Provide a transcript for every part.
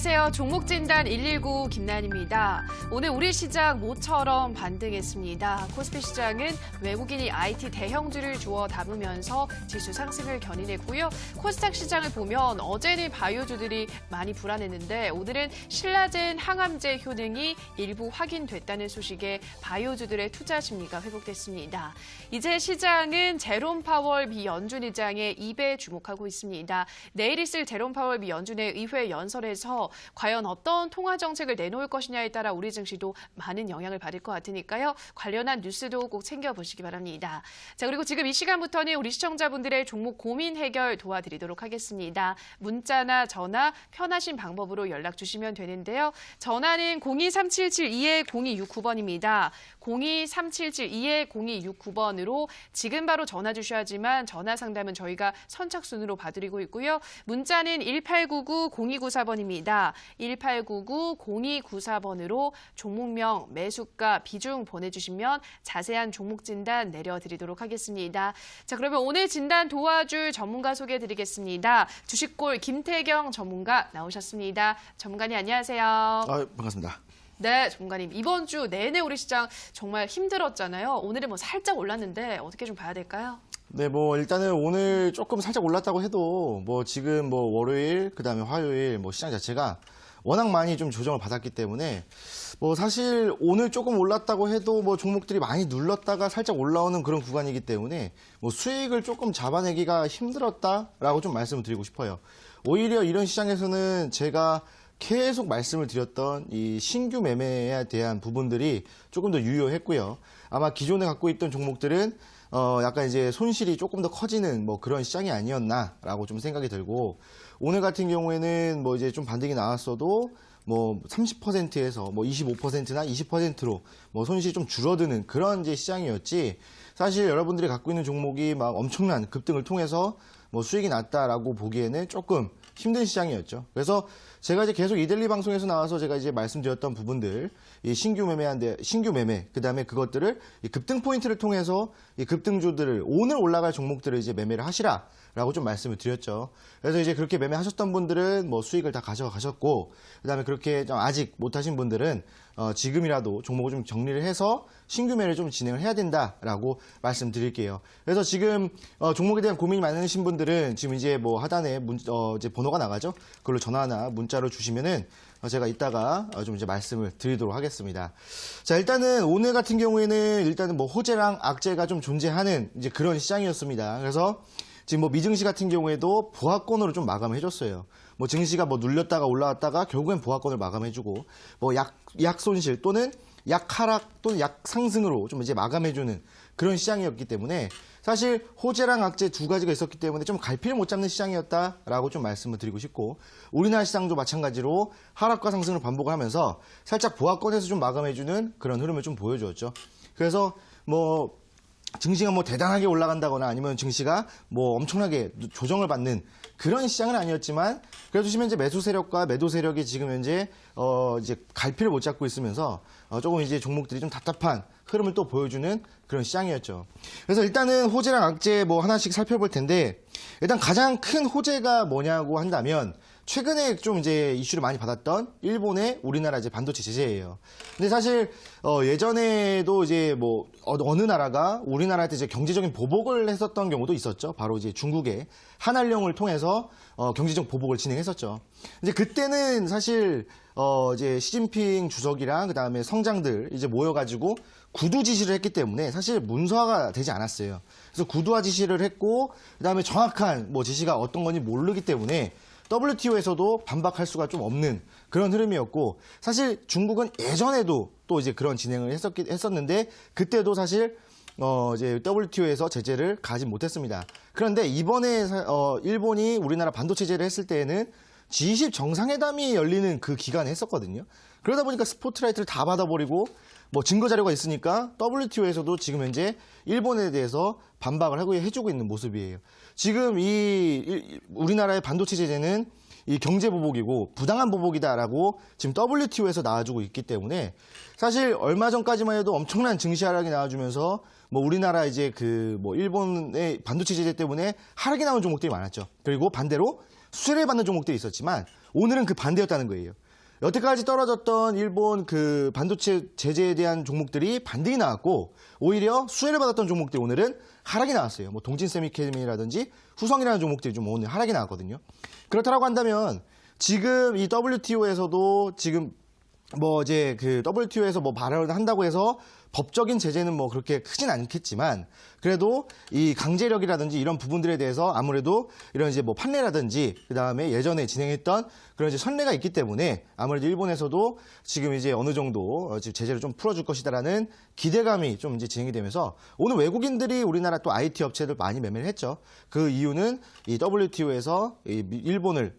안녕하세요. 종목진단 119 김나연입니다. 오늘 우리 시장 모처럼 반등했습니다. 코스피 시장은 외국인이 IT 대형주를 주워 담으면서 지수 상승을 견인했고요. 코스닥 시장을 보면 어제는 바이오주들이 많이 불안했는데 오늘은 신라젠 항암제 효능이 일부 확인됐다는 소식에 바이오주들의 투자 심리가 회복됐습니다. 이제 시장은 제롬 파월 미 연준 의장의 입에 주목하고 있습니다. 내일 있을 제롬 파월 미 연준의 의회 연설에서 과연 어떤 통화 정책을 내놓을 것이냐에 따라 우리 증시도 많은 영향을 받을 것 같으니까요. 관련한 뉴스도 꼭 챙겨보시기 바랍니다. 자, 그리고 지금 이 시간부터는 우리 시청자분들의 종목 고민 해결 도와드리도록 하겠습니다. 문자나 전화 편하신 방법으로 연락 주시면 되는데요. 전화는 02377-20269번입니다. 02377-20269번으로 지금 바로 전화 주셔야지만 전화 상담은 저희가 선착순으로 봐드리고 있고요. 문자는 1899-0294번입니다. 1899-0294번으로 종목명, 매수가, 비중 보내주시면 자세한 종목 진단 내려드리도록 하겠습니다. 자, 그러면 오늘 진단 도와줄 전문가 소개해드리겠습니다. 주식골 김태경 전문가 나오셨습니다. 전문가님 안녕하세요. 반갑습니다. 네, 전문가님. 이번 주 내내 우리 시장 정말 힘들었잖아요. 오늘은 뭐 살짝 올랐는데 어떻게 좀 봐야 될까요? 네, 일단은 오늘 조금 살짝 올랐다고 해도 지금 월요일, 그다음에 화요일 시장 자체가 워낙 많이 좀 조정을 받았기 때문에 사실 오늘 조금 올랐다고 해도 종목들이 많이 눌렀다가 살짝 올라오는 그런 구간이기 때문에 수익을 조금 잡아내기가 힘들었다라고 좀 말씀을 드리고 싶어요. 오히려 이런 시장에서는 제가 계속 말씀을 드렸던 이 신규 매매에 대한 부분들이 조금 더 유효했고요. 아마 기존에 갖고 있던 종목들은 약간 이제 손실이 조금 더 커지는 그런 시장이 아니었나라고 좀 생각이 들고, 오늘 같은 경우에는 이제 좀 반등이 나왔어도 30%에서 25%나 20%로 손실이 좀 줄어드는 그런 이제 시장이었지, 사실 여러분들이 갖고 있는 종목이 막 엄청난 급등을 통해서 수익이 났다라고 보기에는 조금 힘든 시장이었죠. 그래서 제가 이제 계속 이데일리 방송에서 나와서 제가 이제 말씀드렸던 부분들, 이 신규 매매, 그 다음에 그것들을 이 급등 포인트를 통해서 이 급등주들을 오늘 올라갈 종목들을 이제 매매를 하시라라고 좀 말씀을 드렸죠. 그래서 이제 그렇게 매매하셨던 분들은 수익을 다 가져가셨고, 그 다음에 그렇게 좀 아직 못하신 분들은 지금이라도 종목을 좀 정리를 해서 신규 매매를 좀 진행을 해야 된다라고 말씀드릴게요. 그래서 지금 종목에 대한 고민이 많으신 분들은 지금 이제 하단에 이제 번호가 나가죠. 그걸로 전화나 문자로 주시면은 제가 이따가 좀 이제 말씀을 드리도록 하겠습니다. 자, 일단은 오늘 같은 경우에는 일단은 호재랑 악재가 좀 존재하는 이제 그런 시장이었습니다. 그래서 지금 미증시 같은 경우에도 보합권으로 좀 마감을 해줬어요. 증시가 눌렸다가 올라왔다가 결국엔 보합권을 마감해주고, 약 손실 또는 약 하락 또는 약 상승으로 좀 이제 마감해주는 그런 시장이었기 때문에, 사실 호재랑 악재 두 가지가 있었기 때문에 좀 갈피를 못 잡는 시장이었다라고 좀 말씀을 드리고 싶고, 우리나라 시장도 마찬가지로 하락과 상승을 반복을 하면서 살짝 보합권에서 좀 마감해주는 그런 흐름을 좀 보여주었죠. 그래서 증시가 대단하게 올라간다거나 아니면 증시가 엄청나게 조정을 받는 그런 시장은 아니었지만, 그래도 지금 현재 매수 세력과 매도 세력이 지금 현재 이제 갈피를 못 잡고 있으면서 조금 이제 종목들이 좀 답답한 흐름을 또 보여주는 그런 시장이었죠. 그래서 일단은 호재랑 악재 하나씩 살펴볼 텐데, 일단 가장 큰 호재가 뭐냐고 한다면 최근에 좀 이제 이슈를 많이 받았던 일본의 우리나라 이제 반도체 제재예요. 근데 사실 예전에도 이제 어느 나라가 우리나라한테 이제 경제적인 보복을 했었던 경우도 있었죠. 바로 이제 중국의 한알령을 통해서 경제적 보복을 진행했었죠. 이제 그때는 사실 이제 시진핑 주석이랑 그다음에 성장들 이제 모여가지고 구두 지시를 했기 때문에 사실 문서화가 되지 않았어요. 그래서 구두화 지시를 했고, 그다음에 정확한 지시가 어떤 건지 모르기 때문에 WTO에서도 반박할 수가 좀 없는 그런 흐름이었고, 사실 중국은 예전에도 또 이제 그런 진행을 했었는데 그때도 사실 이제 WTO에서 제재를 가지 못했습니다. 그런데 이번에 일본이 우리나라 반도체 제재를 했을 때에는 G20 정상회담이 열리는 그 기간에 했었거든요. 그러다 보니까 스포트라이트를 다 받아버리고 증거 자료가 있으니까 WTO에서도 지금 현재 일본에 대해서 반박을 해주고 있는 모습이에요. 지금 우리나라의 반도체 제재는 이 경제 보복이고 부당한 보복이다라고 지금 WTO에서 나와주고 있기 때문에, 사실 얼마 전까지만 해도 엄청난 증시 하락이 나와주면서 우리나라 이제 일본의 반도체 제재 때문에 하락이 나온 종목들이 많았죠. 그리고 반대로 수혜를 받는 종목들이 있었지만, 오늘은 그 반대였다는 거예요. 여태까지 떨어졌던 일본 그 반도체 제재에 대한 종목들이 반등이 나왔고 오히려 수혜를 받았던 종목들이 오늘은 하락이 나왔어요. 뭐 동진 세미케미라든지 후성이라는 종목들이 좀 오늘 하락이 나왔거든요. 그렇다라고 한다면 지금 이 WTO에서도 지금 뭐 이제 그 WTO에서 뭐 발언을 한다고 해서 법적인 제재는 뭐 그렇게 크진 않겠지만 그래도 이 강제력이라든지 이런 부분들에 대해서 아무래도 이런 이제 뭐 판례라든지 그다음에 예전에 진행했던 그런 이제 선례가 있기 때문에 아무래도 일본에서도 지금 이제 어느 정도 지금 제재를 좀 풀어줄 것이다라는 기대감이 좀 이제 진행이 되면서 오늘 외국인들이 우리나라 또 IT 업체들 많이 매매를 했죠. 그 이유는 이 WTO에서 일본을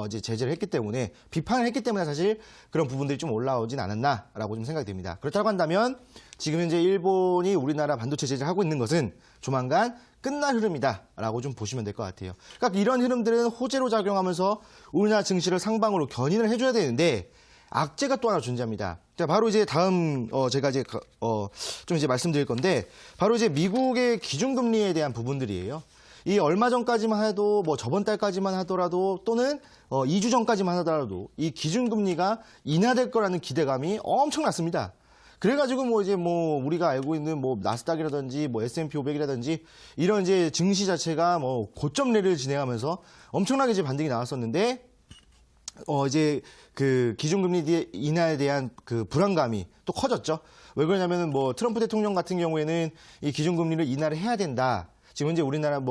이제 제재를 했기 때문에 비판을 했기 때문에 사실 그런 부분들이 좀 올라오진 않았나라고 좀 생각이 됩니다. 그렇다고 한다면 지금 현재 일본이 우리나라 반도체 제재를 하고 있는 것은 조만간 끝날 흐름이다라고 좀 보시면 될 것 같아요. 그러니까 이런 흐름들은 호재로 작용하면서 우리나라 증시를 상방으로 견인을 해줘야 되는데 악재가 또 하나 존재합니다. 자, 바로 이제 다음 제가 이제 좀 이제 말씀드릴 건데 바로 이제 미국의 기준금리에 대한 부분들이에요. 이 얼마 전까지만 해도 뭐 저번 달까지만 하더라도 또는 2주 전까지만 하더라도 이 기준금리가 인하될 거라는 기대감이 엄청났습니다. 그래가지고 뭐 이제 뭐 우리가 알고 있는 뭐 나스닥이라든지 뭐 S&P 500이라든지 이런 이제 증시 자체가 뭐 고점례를 진행하면서 엄청나게 이제 반등이 나왔었는데 이제 그 기준금리 인하에 대한 그 불안감이 또 커졌죠. 왜 그러냐면은 뭐 트럼프 대통령 같은 경우에는 이 기준금리를 인하를 해야 된다. 지금 이제 우리나라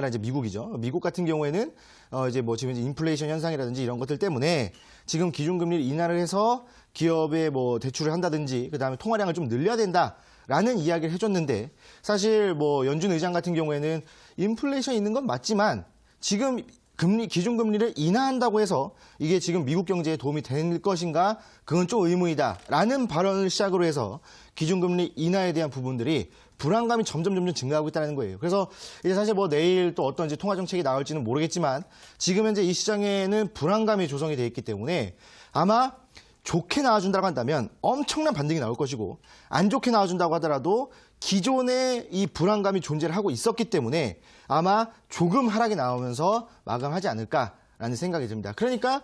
이제 미국이죠. 미국 같은 경우에는 이제 뭐 지금 이제 인플레이션 현상이라든지 이런 것들 때문에 지금 기준금리를 인하를 해서 기업에 뭐 대출을 한다든지 그다음에 통화량을 좀 늘려야 된다라는 이야기를 해줬는데 사실 뭐 연준 의장 같은 경우에는 인플레이션이 있는 건 맞지만 지금 기준금리를 인하한다고 해서 이게 지금 미국 경제에 도움이 될 것인가? 그건 좀 의문이다라는 발언을 시작으로 해서 기준금리 인하에 대한 부분들이 불안감이 점점 증가하고 있다는 거예요. 그래서 이제 사실 뭐 내일 또 어떤 이제 통화 정책이 나올지는 모르겠지만 지금 현재 이 시장에는 불안감이 조성이 되어 있기 때문에 아마 좋게 나와준다고 한다면 엄청난 반등이 나올 것이고 안 좋게 나와준다고 하더라도 기존에 이 불안감이 존재를 하고 있었기 때문에 아마 조금 하락이 나오면서 마감하지 않을까라는 생각이 듭니다. 그러니까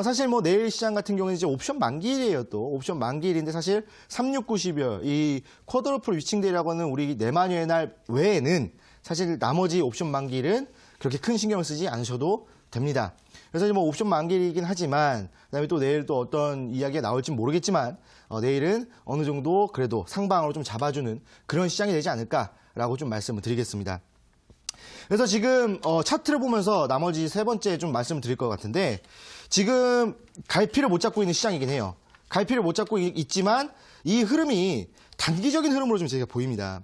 사실 뭐 내일 시장 같은 경우는 이제 옵션 만기일이에요. 또 옵션 만기일인데 사실 369, 12월 이 쿼드러플 위칭데이라고 하는 우리 내만여의 날 외에는 사실 나머지 옵션 만기일은 그렇게 큰 신경을 쓰지 않으셔도 됩니다. 그래서 이제 뭐 옵션 만기이긴 하지만 그다음에 또 내일 또 어떤 이야기가 나올지 모르겠지만 내일은 어느 정도 그래도 상방으로 좀 잡아주는 그런 시장이 되지 않을까라고 좀 말씀을 드리겠습니다. 그래서 지금 차트를 보면서 나머지 세 번째 좀 말씀을 드릴 것 같은데 지금 갈피를 못 잡고 있는 시장이긴 해요. 갈피를 못 잡고 있지만 이 흐름이 단기적인 흐름으로 좀 제가 보입니다.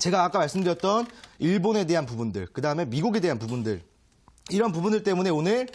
제가 아까 말씀드렸던 일본에 대한 부분들, 그 다음에 미국에 대한 부분들 이런 부분들 때문에 오늘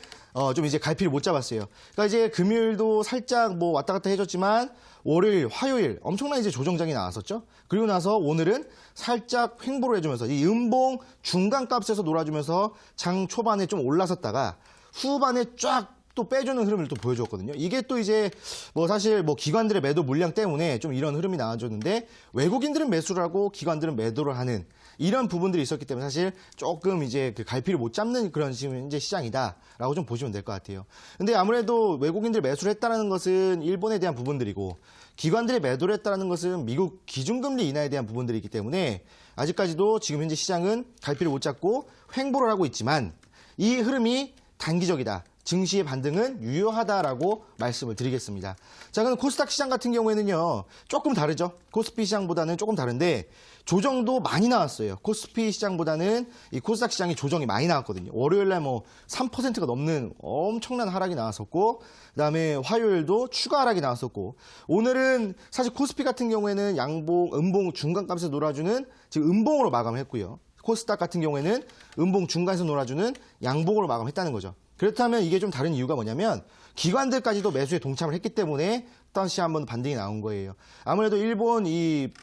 좀 이제 갈피를 못 잡았어요. 그러니까 이제 금요일도 살짝 뭐 왔다 갔다 해줬지만 월요일, 화요일 엄청난 이제 조정장이 나왔었죠. 그리고 나서 오늘은 살짝 횡보를 해주면서 이 음봉 중간값에서 놀아주면서 장 초반에 좀 올라섰다가 후반에 쫙 또 빼주는 흐름을 또 보여줬거든요. 이게 또 이제 뭐 사실 뭐 기관들의 매도 물량 때문에 좀 이런 흐름이 나와줬는데 외국인들은 매수를 하고 기관들은 매도를 하는 이런 부분들이 있었기 때문에 사실 조금 이제 그 갈피를 못 잡는 그런 지금 이제 시장이다라고 좀 보시면 될 것 같아요. 근데 아무래도 외국인들 매수를 했다는 것은 일본에 대한 부분들이고 기관들이 매도를 했다는 것은 미국 기준금리 인하에 대한 부분들이기 때문에 아직까지도 지금 현재 시장은 갈피를 못 잡고 횡보를 하고 있지만 이 흐름이 단기적이다. 증시의 반등은 유효하다라고 말씀을 드리겠습니다. 자, 그럼 코스닥 시장 같은 경우에는요, 조금 다르죠. 코스피 시장보다는 조금 다른데 조정도 많이 나왔어요. 코스피 시장보다는 이 코스닥 시장이 조정이 많이 나왔거든요. 월요일날 뭐 3%가 넘는 엄청난 하락이 나왔었고, 그다음에 화요일도 추가 하락이 나왔었고, 오늘은 사실 코스피 같은 경우에는 음봉 중간값에서 놀아주는 지금 음봉으로 마감했고요. 코스닥 같은 경우에는 음봉 중간에서 놀아주는 양봉으로 마감했다는 거죠. 그렇다면 이게 좀 다른 이유가 뭐냐면 기관들까지도 매수에 동참을 했기 때문에 다시 한번 반등이 나온 거예요. 아무래도 일본 이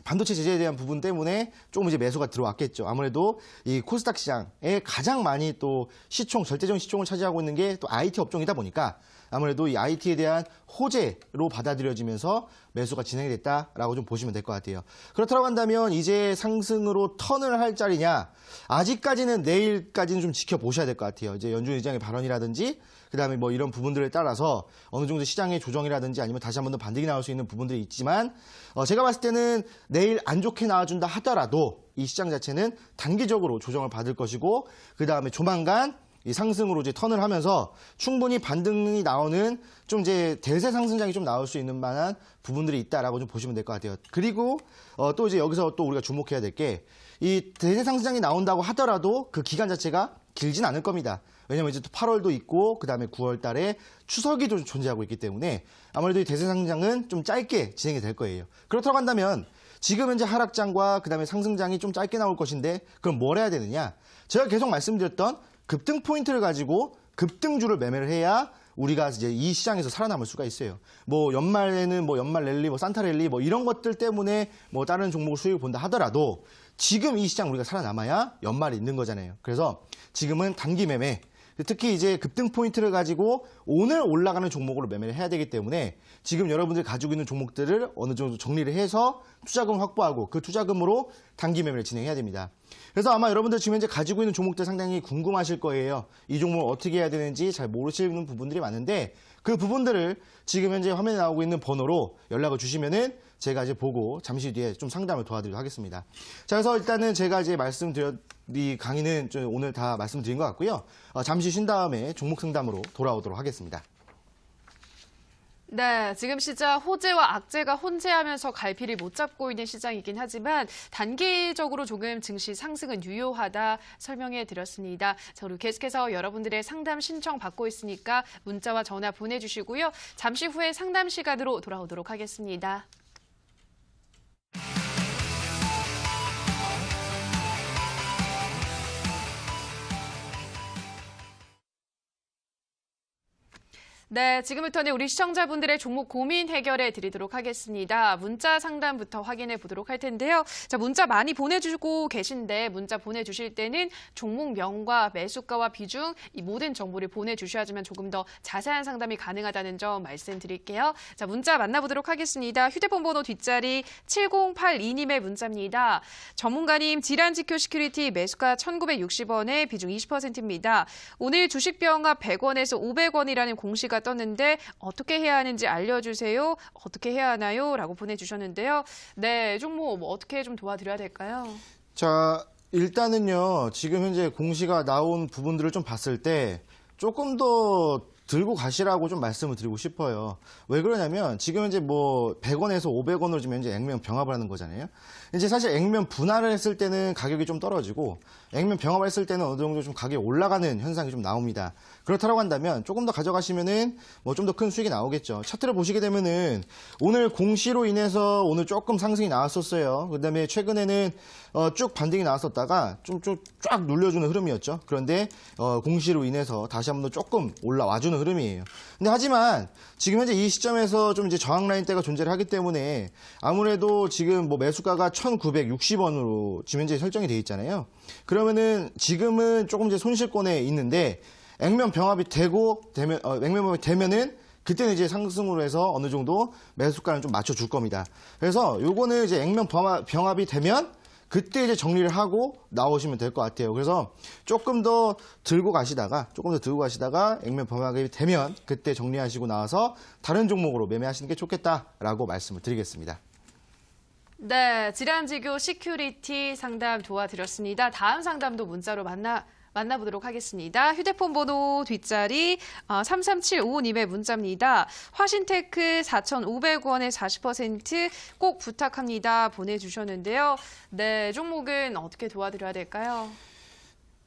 반도체 제재에 대한 부분 때문에 조금 이제 매수가 들어왔겠죠. 아무래도 이 코스닥 시장에 가장 많이 또 절대적인 시총을 차지하고 있는 게 또 IT 업종이다 보니까 아무래도 이 IT에 대한 호재로 받아들여지면서 매수가 진행이 됐다라고 좀 보시면 될 것 같아요. 그렇다고 한다면 이제 상승으로 턴을 할 자리냐? 아직까지는 내일까지는 좀 지켜보셔야 될 것 같아요. 이제 연준 의장의 발언이라든지 그다음에 뭐 이런 부분들에 따라서 어느 정도 시장의 조정이라든지 아니면 다시 한 번 더 반등이 나올 수 있는 부분들이 있지만 제가 봤을 때는 내일 안 좋게 나와준다 하더라도 이 시장 자체는 단기적으로 조정을 받을 것이고 그다음에 조만간 이 상승으로 이제 턴을 하면서 충분히 반등이 나오는 좀 이제 대세 상승장이 좀 나올 수 있는 만한 부분들이 있다라고 좀 보시면 될 것 같아요. 그리고 또 이제 여기서 또 우리가 주목해야 될 게 이 대세 상승장이 나온다고 하더라도 그 기간 자체가 길진 않을 겁니다. 왜냐면 이제 또 8월도 있고 그다음에 9월 달에 추석이 좀 존재하고 있기 때문에 아무래도 이 대세 상승장은 좀 짧게 진행이 될 거예요. 그렇다고 한다면 지금 현재 하락장과 그다음에 상승장이 좀 짧게 나올 것인데 그럼 뭘 해야 되느냐? 제가 계속 말씀드렸던 급등 포인트를 가지고 급등주를 매매를 해야 우리가 이제 이 시장에서 살아남을 수가 있어요. 뭐 연말에는 뭐 연말 랠리, 뭐 산타 랠리 뭐 이런 것들 때문에 뭐 다른 종목 수익을 본다 하더라도 지금 이 시장 우리가 살아남아야 연말이 있는 거잖아요. 그래서 지금은 단기 매매, 특히 이제 급등 포인트를 가지고 오늘 올라가는 종목으로 매매를 해야 되기 때문에 지금 여러분들이 가지고 있는 종목들을 어느 정도 정리를 해서 투자금 확보하고 그 투자금으로 단기 매매를 진행해야 됩니다. 그래서 아마 여러분들 지금 현재 가지고 있는 종목들 상당히 궁금하실 거예요. 이 종목을 어떻게 해야 되는지 잘 모르시는 부분들이 많은데 그 부분들을 지금 현재 화면에 나오고 있는 번호로 연락을 주시면은 제가 이제 보고 잠시 뒤에 좀 상담을 도와드리도록 하겠습니다. 자, 그래서 일단은 제가 이제 이 강의는 좀 오늘 다 말씀드린 것 같고요. 잠시 쉰 다음에 종목 상담으로 돌아오도록 하겠습니다. 네, 지금 시장 호재와 악재가 혼재하면서 갈피를 못 잡고 있는 시장이긴 하지만 단기적으로 조금 증시 상승은 유효하다 설명해 드렸습니다. 자, 그리고 계속해서 여러분들의 상담 신청 받고 있으니까 문자와 전화 보내주시고요. 잠시 후에 상담 시간으로 돌아오도록 하겠습니다. 네, 지금부터는 우리 시청자분들의 종목 고민 해결해 드리도록 하겠습니다. 문자 상담부터 확인해 보도록 할 텐데요. 자, 문자 많이 보내주고 계신데 문자 보내주실 때는 종목명과 매수가와 비중 이 모든 정보를 보내주셔야지만 조금 더 자세한 상담이 가능하다는 점 말씀드릴게요. 자, 문자 만나보도록 하겠습니다. 휴대폰 번호 뒷자리 7082님의 문자입니다. 전문가님, 질환지표 시큐리티 매수가 1,960원에 비중 20%입니다. 오늘 주식병합 100원에서 500원이라는 공시가 떴는데 어떻게 해야 하는지 알려주세요. 어떻게 해야 하나요? 라고 보내주셨는데요. 네, 종목 뭐 어떻게 좀 도와드려야 될까요? 자, 일단은요, 지금 현재 공시가 나온 부분들을 좀 봤을 때 조금 더 들고 가시라고 좀 말씀을 드리고 싶어요. 왜 그러냐면 지금 현재 뭐 100원에서 500원으로 지금 현재 액면 병합을 하는 거잖아요. 이제 사실 액면 분할을 했을 때는 가격이 좀 떨어지고 액면 병합을 했을 때는 어느 정도 좀 가격이 올라가는 현상이 좀 나옵니다. 그렇다고 한다면 조금 더 가져가시면은 뭐 좀 더 큰 수익이 나오겠죠. 차트를 보시게 되면은 오늘 공시로 인해서 오늘 조금 상승이 나왔었어요. 그다음에 최근에는 쭉 반등이 나왔었다가 좀 쫙 눌려주는 흐름이었죠. 그런데 공시로 인해서 다시 한번 더 조금 올라와주는 흐름이에요. 근데 하지만 지금 현재 이 시점에서 좀 이제 저항 라인대가 존재를 하기 때문에 아무래도 지금 뭐 매수가가 1,960원으로 지금 현재 설정이 돼 있잖아요. 그러면은 지금은 조금 이제 손실권에 있는데 액면 병합이 되면은 그때는 이제 상승으로 해서 어느 정도 매수가는 좀 맞춰줄 겁니다. 그래서 요거는 이제 액면 병합이 되면 그때 이제 정리를 하고 나오시면 될 것 같아요. 그래서 조금 더 들고 가시다가 액면 병합이 되면 그때 정리하시고 나와서 다른 종목으로 매매하시는 게 좋겠다라고 말씀을 드리겠습니다. 네, 질환지교 시큐리티 상담 도와드렸습니다. 다음 상담도 문자로 만나보도록 하겠습니다. 휴대폰 번호 뒷자리 33755님의 문자입니다. 화신테크 4,500원에 40% 꼭 부탁합니다. 보내주셨는데요. 네, 종목은 어떻게 도와드려야 될까요?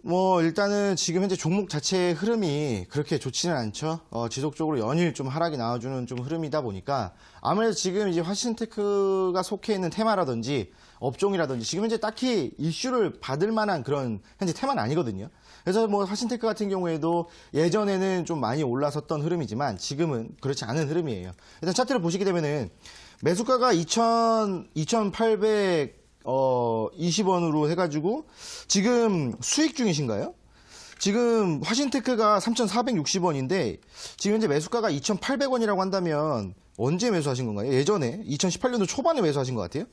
뭐 일단은 지금 현재 종목 자체의 흐름이 그렇게 좋지는 않죠. 지속적으로 연일 좀 하락이 나와주는 좀 흐름이다 보니까 아무래도 지금 이제 화신테크가 속해 있는 테마라든지 업종이라든지 지금 현재 딱히 이슈를 받을 만한 그런 현재 테마는 아니거든요. 그래서 뭐 화신테크 같은 경우에도 예전에는 좀 많이 올라섰던 흐름이지만 지금은 그렇지 않은 흐름이에요. 일단 차트를 보시게 되면은 매수가가 2,820원으로 해가지고 지금 수익 중이신가요? 지금 화신테크가 3,460원인데 지금 현재 매수가가 2,800원이라고 한다면 언제 매수하신 건가요? 예전에 2018년도 초반에 매수하신 것 같아요.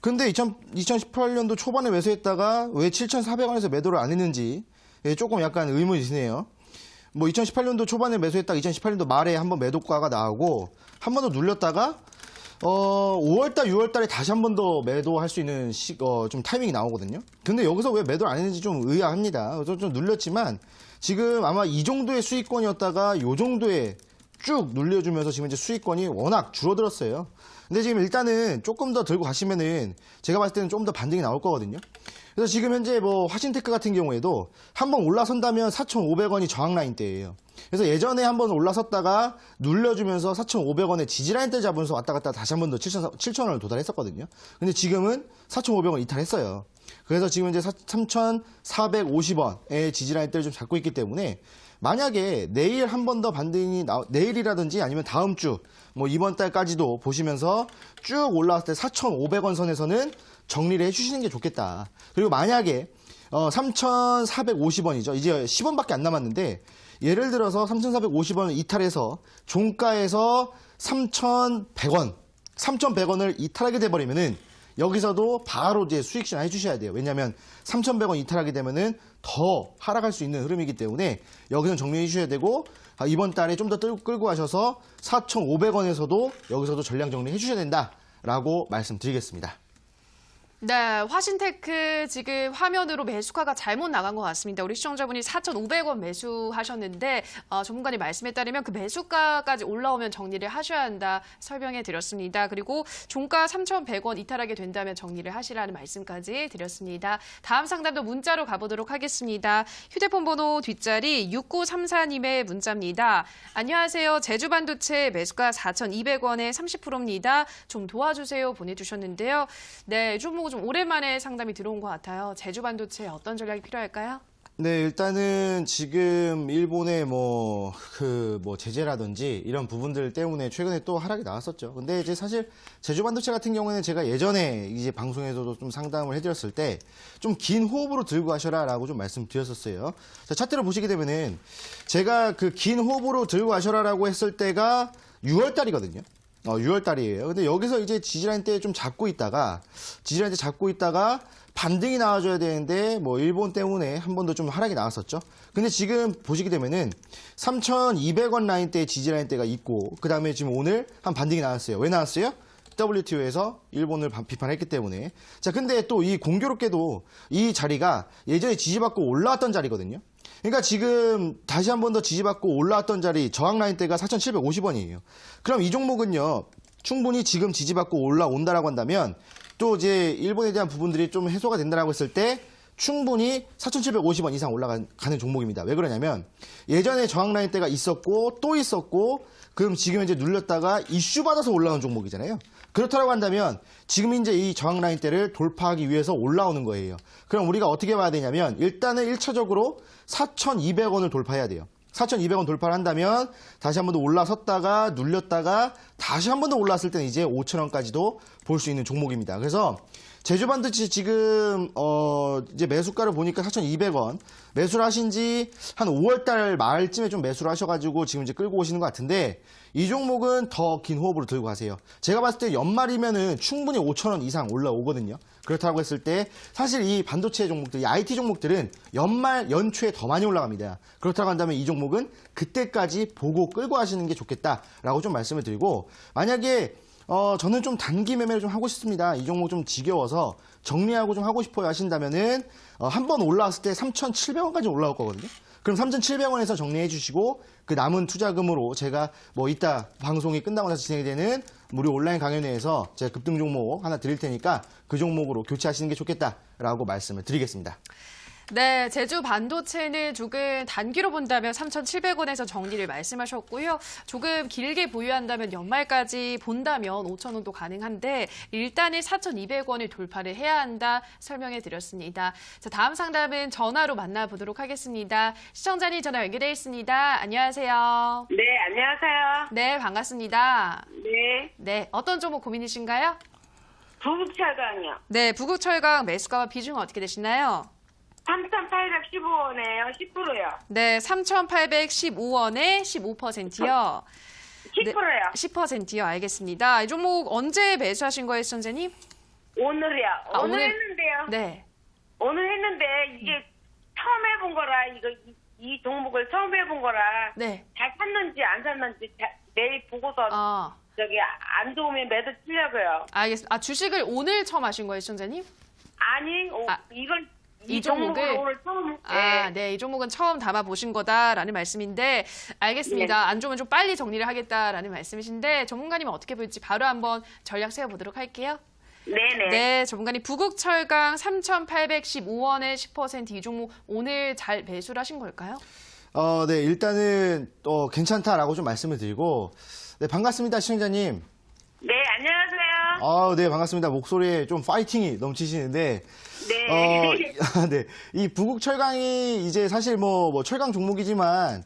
근데 2018년도 초반에 매수했다가 왜 7,400원에서 매도를 안 했는지 조금 약간 의문이 드네요. 뭐 2018년도 초반에 매수했다가 2018년도 말에 한번 매도가가 나오고 한 번 더 눌렸다가 5월달, 6월달에 다시 한 번 더 매도할 수 있는 좀 타이밍이 나오거든요. 근데 여기서 왜 매도를 안 했는지 좀 의아합니다. 그래서 좀 눌렸지만 지금 아마 이 정도의 수익권이었다가 이 정도의 쭉 눌려주면서 지금 이제 수익권이 워낙 줄어들었어요. 근데 지금 일단은 조금 더 들고 가시면은 제가 봤을 때는 좀 더 반등이 나올 거거든요. 그래서 지금 현재 뭐 화신테크 같은 경우에도 한번 올라선다면 4,500원이 저항 라인대예요. 그래서 예전에 한번 올라섰다가 눌려주면서 4,500원에 지지라인대 잡으면서 왔다 갔다 다시 한 번 더 7,000원을 도달했었거든요. 근데 지금은 4,500원 이탈했어요. 그래서 지금 이제 3,450원의 지지라인대를 좀 잡고 있기 때문에 만약에 내일 한 번 더 반등이 내일이라든지 아니면 다음 주 뭐 이번 달까지도 보시면서 쭉 올라왔을 때 4,500원 선에서는 정리를 해주시는 게 좋겠다. 그리고 만약에 3,450원이죠. 이제 10원밖에 안 남았는데 예를 들어서 3,450원을 이탈해서 종가에서 3,100원을 이탈하게 돼버리면은 여기서도 바로 이제 수익 실현 해주셔야 돼요. 왜냐하면 3,100원 이탈하게 되면은 더 하락할 수 있는 흐름이기 때문에 여기서 정리해 주셔야 되고 이번 달에 좀 더 끌고 가셔서 4,500원에서도 여기서도 전량 정리해 주셔야 된다라고 말씀드리겠습니다. 네, 화신테크 지금 화면으로 매수가가 잘못 나간 것 같습니다. 우리 시청자분이 4,500원 매수하셨는데 전문가님 말씀에 따르면 그 매수가까지 올라오면 정리를 하셔야 한다 설명해 드렸습니다. 그리고 종가 3,100원 이탈하게 된다면 정리를 하시라는 말씀까지 드렸습니다. 다음 상담도 문자로 가보도록 하겠습니다. 휴대폰 번호 뒷자리 6934님의 문자입니다. 안녕하세요. 제주반도체 매수가 4,200원에 30%입니다. 좀 도와주세요 보내주셨는데요. 네, 좀 오랜만에 상담이 들어온 것 같아요. 제주반도체 어떤 전략이 필요할까요? 네, 일단은 지금 일본의 제재라든지 이런 부분들 때문에 최근에 또 하락이 나왔었죠. 근데 이제 사실 제주반도체 같은 경우에는 제가 예전에 이제 방송에서도 좀 상담을 해드렸을 때 좀 긴 호흡으로 들고 가셔라라고 좀 말씀드렸었어요. 자, 차트를 보시게 되면은 제가 그 긴 호흡으로 들고 가셔라라고 했을 때가 6월 달이거든요. 6월 달이에요. 근데 여기서 이제 지지라인대 좀 잡고 있다가 반등이 나와줘야 되는데 뭐 일본 때문에 한 번 더 좀 하락이 나왔었죠. 근데 지금 보시게 되면은 3,200원 라인대 지지라인대가 있고 그 다음에 지금 오늘 한 반등이 나왔어요. 왜 나왔어요? WTO에서 일본을 비판했기 때문에. 자, 근데 또 이 공교롭게도 이 자리가 예전에 지지받고 올라왔던 자리거든요. 그러니까 지금 다시 한 번 더 지지받고 올라왔던 자리 저항 라인대가 4,750원이에요. 그럼 이 종목은요, 충분히 지금 지지받고 올라온다라고 한다면 또 이제 일본에 대한 부분들이 좀 해소가 된다라고 했을 때 충분히 4,750원 이상 올라가는 종목입니다. 왜 그러냐면 예전에 저항 라인대가 있었고 또 있었고 그럼 지금 이제 눌렸다가 이슈 받아서 올라온 종목이잖아요. 그렇다고 한다면 지금 이제 이 저항 라인대를 돌파하기 위해서 올라오는 거예요. 그럼 우리가 어떻게 봐야 되냐면 일단은 1차적으로 4,200원을 돌파해야 돼요. 4,200원 돌파를 한다면 다시 한 번 더 올라섰다가 눌렸다가 다시 한 번 더 올랐을 때는 이제 5,000원까지도 볼 수 있는 종목입니다. 그래서 제주반도체 지금 이제 매수가를 보니까 4,200원 매수를 하신 지 한 5월달 말쯤에 좀 매수를 하셔가지고 지금 이제 끌고 오시는 것 같은데 이 종목은 더 긴 호흡으로 들고 가세요. 제가 봤을 때 연말이면은 충분히 5,000원 이상 올라오거든요. 그렇다고 했을 때 사실 이 반도체 종목들, 이 IT 종목들은 연초에 더 많이 올라갑니다. 그렇다고 한다면 이 종목은 그때까지 보고 끌고 하시는 게 좋겠다라고 좀 말씀을 드리고 만약에 저는 좀 단기 매매를 좀 하고 싶습니다. 이 종목 좀 지겨워서 정리하고 좀 하고 싶어요 하신다면은 한 번 올라왔을 때 3,700원까지 올라올 거거든요. 그럼 3,700원에서 정리해 주시고 그 남은 투자금으로 제가 뭐 이따 방송이 끝나고 나서 진행이 되는 무료 온라인 강연회에서 제가 급등 종목 하나 드릴 테니까 그 종목으로 교체하시는 게 좋겠다라고 말씀을 드리겠습니다. 네, 제주 반도체는 조금 단기로 본다면 3,700원에서 정리를 말씀하셨고요. 조금 길게 보유한다면 연말까지 본다면 5,000원도 가능한데 일단은 4,200원을 돌파를 해야 한다 설명해 드렸습니다. 자, 다음 상담은 전화로 만나보도록 하겠습니다. 시청자님 전화 연결되어 있습니다. 안녕하세요. 네, 안녕하세요. 네, 반갑습니다. 네, 네, 어떤 종목 고민이신가요? 부국철강이요. 네, 부국철강 매수가와 비중은 어떻게 되시나요? 3,800원 3,815원에요. 10%요. 네, 3,815원에 15%요. 10%요. 10%요. 알겠습니다. 이 종목 언제 매수하신 거예요, 시청자님? 오늘이요. 아, 오늘 오늘? 했는데요. 네. 오늘 했는데 이게 처음 해본 거라 이 종목을 처음 해본 거라 네. 잘 샀는지 안 샀는지 내일 보고서 아, 저기 안 좋으면 매도 치려고요. 알겠습니다. 아, 주식을 오늘 처음 하신 거예요, 시청자님? 아니, 아, 이걸 이 이 종목을 종목을? 오늘 처음 아, 네. 이 종목은 처음 담아 보신 거다라는 말씀인데, 알겠습니다. 안 좋으면 좀 빨리 정리를 하겠다라는 말씀이신데, 전문가님은 어떻게 볼지 바로 한번 전략 세워보도록 할게요. 네네. 네, 전문가님 부국철강 3,815원에 10%이 종목 오늘 잘 매수를 하신 걸까요? 네, 일단은 괜찮다라고 좀 말씀을 드리고, 네, 반갑습니다, 시청자님. 네, 안녕하세요. 네, 반갑습니다. 목소리에 좀 파이팅이 넘치시는데, 네. 네, 이 부국철강이 이제 사실 뭐 철강 종목이지만,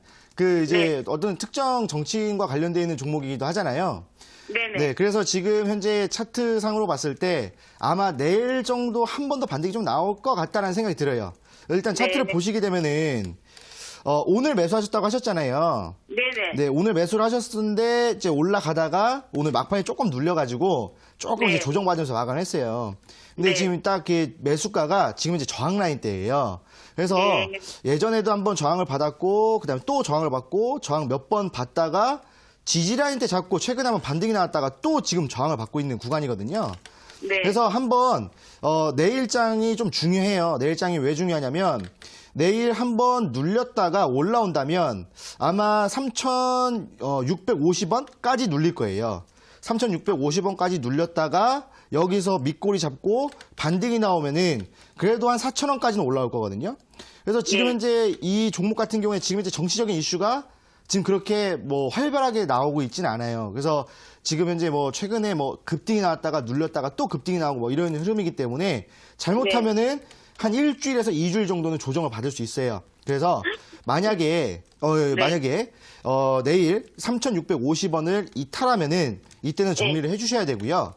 이제 어떤 특정 정치인과 관련되어 있는 종목이기도 하잖아요. 네네. 네, 그래서 지금 현재 차트상으로 봤을 때 아마 내일 정도 한 번 더 반등이 좀 나올 것 같다는 생각이 들어요. 일단 차트를 네. 보시게 되면은, 오늘 매수하셨다고 하셨잖아요. 네네. 네, 오늘 매수를 하셨는데 이제 올라가다가 오늘 막판에 조금 눌려가지고 조금 네. 이제 조정받으면서 마감을 했어요. 근데 네. 지금 딱 매수가가 지금 이제 저항 라인 대예요. 그래서 네. 예전에도 한번 저항을 받았고 그다음에 또 저항을 받고 저항 몇 번 받다가 지지 라인 때 잡고 최근에 한번 반등이 나왔다가 또 지금 저항을 받고 있는 구간이거든요. 네. 그래서 한번 내일장이 좀 중요해요. 내일장이 왜 중요하냐면 내일 한번 눌렸다가 올라온다면 아마 3,650원까지 눌릴 거예요. 3,650원까지 눌렸다가 여기서 밑꼬리 잡고 반등이 나오면은 그래도 한 4,000원까지는 올라올 거거든요. 그래서 지금 네. 현재 이 종목 같은 경우에 지금 현재 정치적인 이슈가 지금 그렇게 뭐 활발하게 나오고 있지는 않아요. 그래서 지금 현재 뭐 최근에 뭐 급등이 나왔다가 눌렸다가 또 급등이 나오고 뭐 이런 흐름이기 때문에 잘못하면은 한 일주일에서 2주일 정도는 조정을 받을 수 있어요. 그래서 만약에 내일 3,650원을 이탈하면은 이때는 정리를 해주셔야 되고요.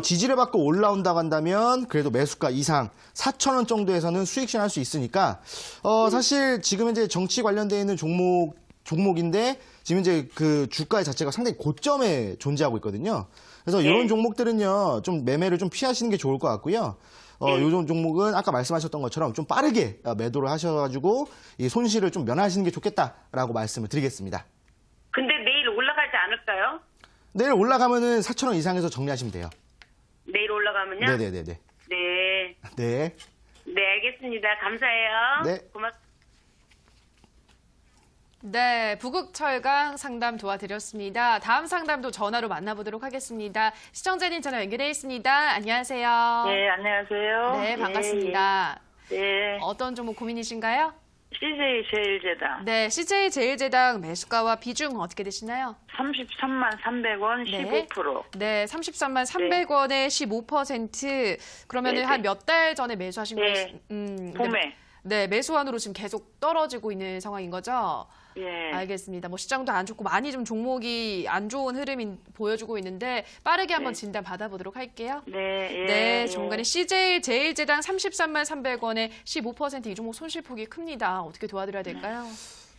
지지를 받고 올라온다고 한다면 그래도 매수가 이상 4,000원 정도에서는 수익 실현할 수 있으니까 사실 지금 현재 정치 관련되어 있는 종목인데 지금 이제 그 주가 자체가 상당히 고점에 존재하고 있거든요. 그래서 이런 종목들은요 좀 매매를 좀 피하시는 게 좋을 것 같고요. 요즘 종목은 아까 말씀하셨던 것처럼 좀 빠르게 매도를 하셔가지고 이 손실을 좀 면하시는 게 좋겠다라고 말씀을 드리겠습니다. 근데 내일 올라가지 않을까요? 내일 올라가면은 4,000원 이상에서 정리하시면 돼요. 내일 올라가면요? 네네네네. 네. 네. 네, 알겠습니다. 감사해요. 네. 고맙습니다. 네, 부국철강 상담 도와드렸습니다. 다음 상담도 전화로 만나보도록 하겠습니다. 시청자님 전화 연결해 있습니다. 안녕하세요. 네, 안녕하세요. 네, 반갑습니다. 네. 어떤 종목 고민이신가요? CJ 제일제당 네, CJ 제일제당 매수가와 비중 어떻게 되시나요? 33만 300원 네. 15%. 네, 33만 300원에 15%. 그러면은 네, 한 몇 달 전에 매수하신 네. 거예요? 근데 봄에. 네, 매수한으로 지금 계속 떨어지고 있는 상황인 거죠? 예. 알겠습니다. 뭐 시장도 안 좋고 많이 좀 종목이 안 좋은 흐름이 보여주고 있는데 빠르게 한번 진단 받아보도록 할게요. 네, 예. 네, 전문가님 CJ 제일제당 33만 300원에 15%이 종목 손실폭이 큽니다. 어떻게 도와드려야 될까요?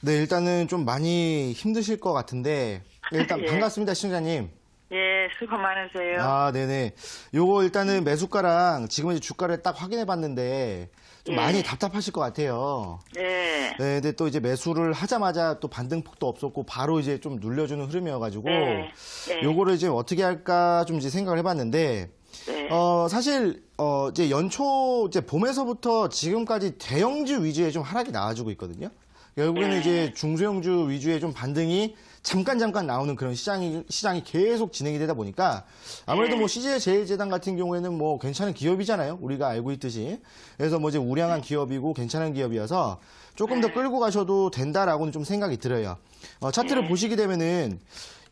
네, 일단은 좀 많이 힘드실 것 같은데 일단 예. 반갑습니다, 시청자님. 예, 수고 많으세요. 아, 네네. 요거 일단은 매수가랑 지금 이제 주가를 딱 확인해 봤는데 좀 예. 많이 답답하실 것 같아요. 네. 네, 근데 또 이제 매수를 하자마자 또 반등폭도 없었고 바로 이제 좀 눌려주는 흐름이어가지고 네. 네. 요거를 이제 어떻게 할까 좀 이제 생각을 해봤는데 네. 사실 이제 연초 이제 봄에서부터 지금까지 대형주 위주의 좀 하락이 나와주고 있거든요. 결국에는 네. 이제 중소형주 위주의 좀 반등이 잠깐 나오는 그런 시장이 계속 진행이 되다 보니까 아무래도 네. 뭐 CJ 제일제당 같은 경우에는 뭐 괜찮은 기업이잖아요. 우리가 알고 있듯이. 그래서 뭐 이제 우량한 기업이고 괜찮은 기업이어서 조금 더 끌고 가셔도 된다라고는 좀 생각이 들어요. 차트를 보시게 되면은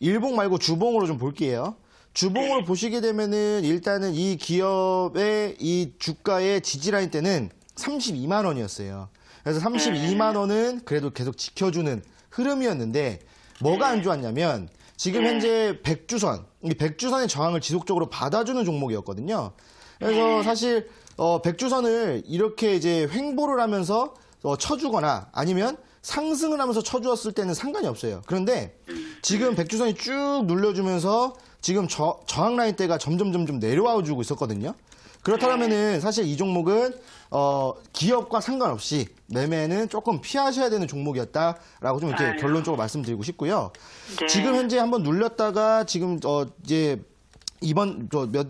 일봉 말고 주봉으로 좀 볼게요. 주봉으로 보시게 되면은 일단은 이 기업의 이 주가의 지지라인 때는 32만 원이었어요. 그래서 32만 원은 그래도 계속 지켜주는 흐름이었는데 뭐가 안 좋았냐면 지금 현재 백주선, 이 백주선의 저항을 지속적으로 받아주는 종목이었거든요. 그래서 사실 백주선을 이렇게 이제 횡보를 하면서 쳐주거나 아니면 상승을 하면서 쳐주었을 때는 상관이 없어요. 그런데 지금 백주선이 쭉 눌려주면서 지금 저항 라인대가 점점 내려와 주고 있었거든요. 그렇다면은 사실 이 종목은 기업과 상관없이 매매는 조금 피하셔야 되는 종목이었다라고 좀 이렇게 결론적으로 말씀드리고 싶고요. 네. 지금 현재 한번 눌렸다가 지금 이제 이번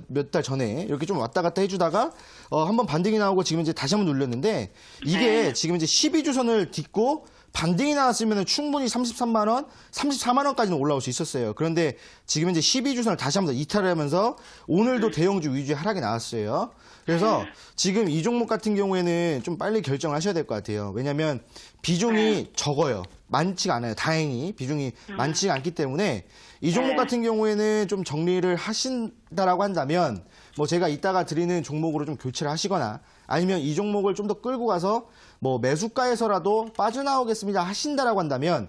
몇 달 전에 이렇게 좀 왔다 갔다 해주다가 한번 반등이 나오고 지금 이제 다시 한번 눌렸는데 이게 지금 이제 12주선을 딛고 반등이 나왔으면 충분히 33만 원, 34만 원까지는 올라올 수 있었어요. 그런데 지금 이제 12주선을 다시 한번 이탈을 하면서 오늘도 대형주 위주의 하락이 나왔어요. 그래서 지금 이 종목 같은 경우에는 좀 빨리 결정하셔야 될 것 같아요. 왜냐하면 비중이 적어요. 많지가 않아요. 다행히 비중이 많지가 않기 때문에 이 종목 같은 경우에는 좀 정리를 하신다라고 한다면 뭐 제가 이따가 드리는 종목으로 좀 교체를 하시거나 아니면 이 종목을 좀 더 끌고 가서 뭐 매수가에서라도 빠져나오겠습니다 하신다라고 한다면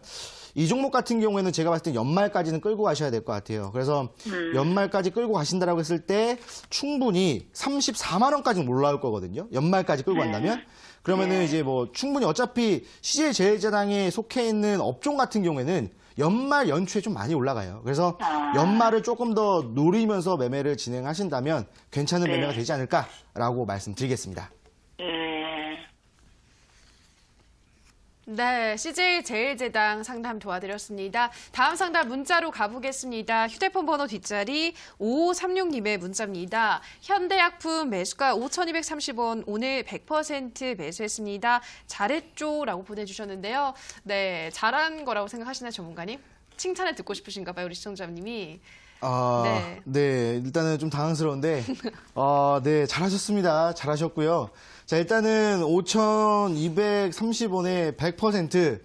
이 종목 같은 경우에는 제가 봤을 때 연말까지는 끌고 가셔야 될 것 같아요. 그래서 연말까지 끌고 가신다라고 했을 때 충분히 34만 원까지는 올라올 거거든요. 연말까지 끌고 간다면. 그러면은 이제 뭐 충분히 어차피 CJ제일제당에 속해 있는 업종 같은 경우에는 연말 연초에 좀 많이 올라가요. 그래서 연말을 조금 더 노리면서 매매를 진행하신다면 괜찮은 매매가 되지 않을까라고 말씀드리겠습니다. 네, CJ제일제당 상담 도와드렸습니다. 다음 상담 문자로 가보겠습니다. 휴대폰 번호 뒷자리 5536님의 문자입니다. 현대약품 매수가 5,230원, 오늘 100% 매수했습니다. 잘했죠? 라고 보내주셨는데요. 네, 잘한 거라고 생각하시나요, 전문가님? 칭찬을 듣고 싶으신가 봐요, 우리 시청자님이. 네, 일단은 좀 당황스러운데, 네, 잘하셨습니다. 잘하셨고요. 자, 일단은 5,230원에 100%,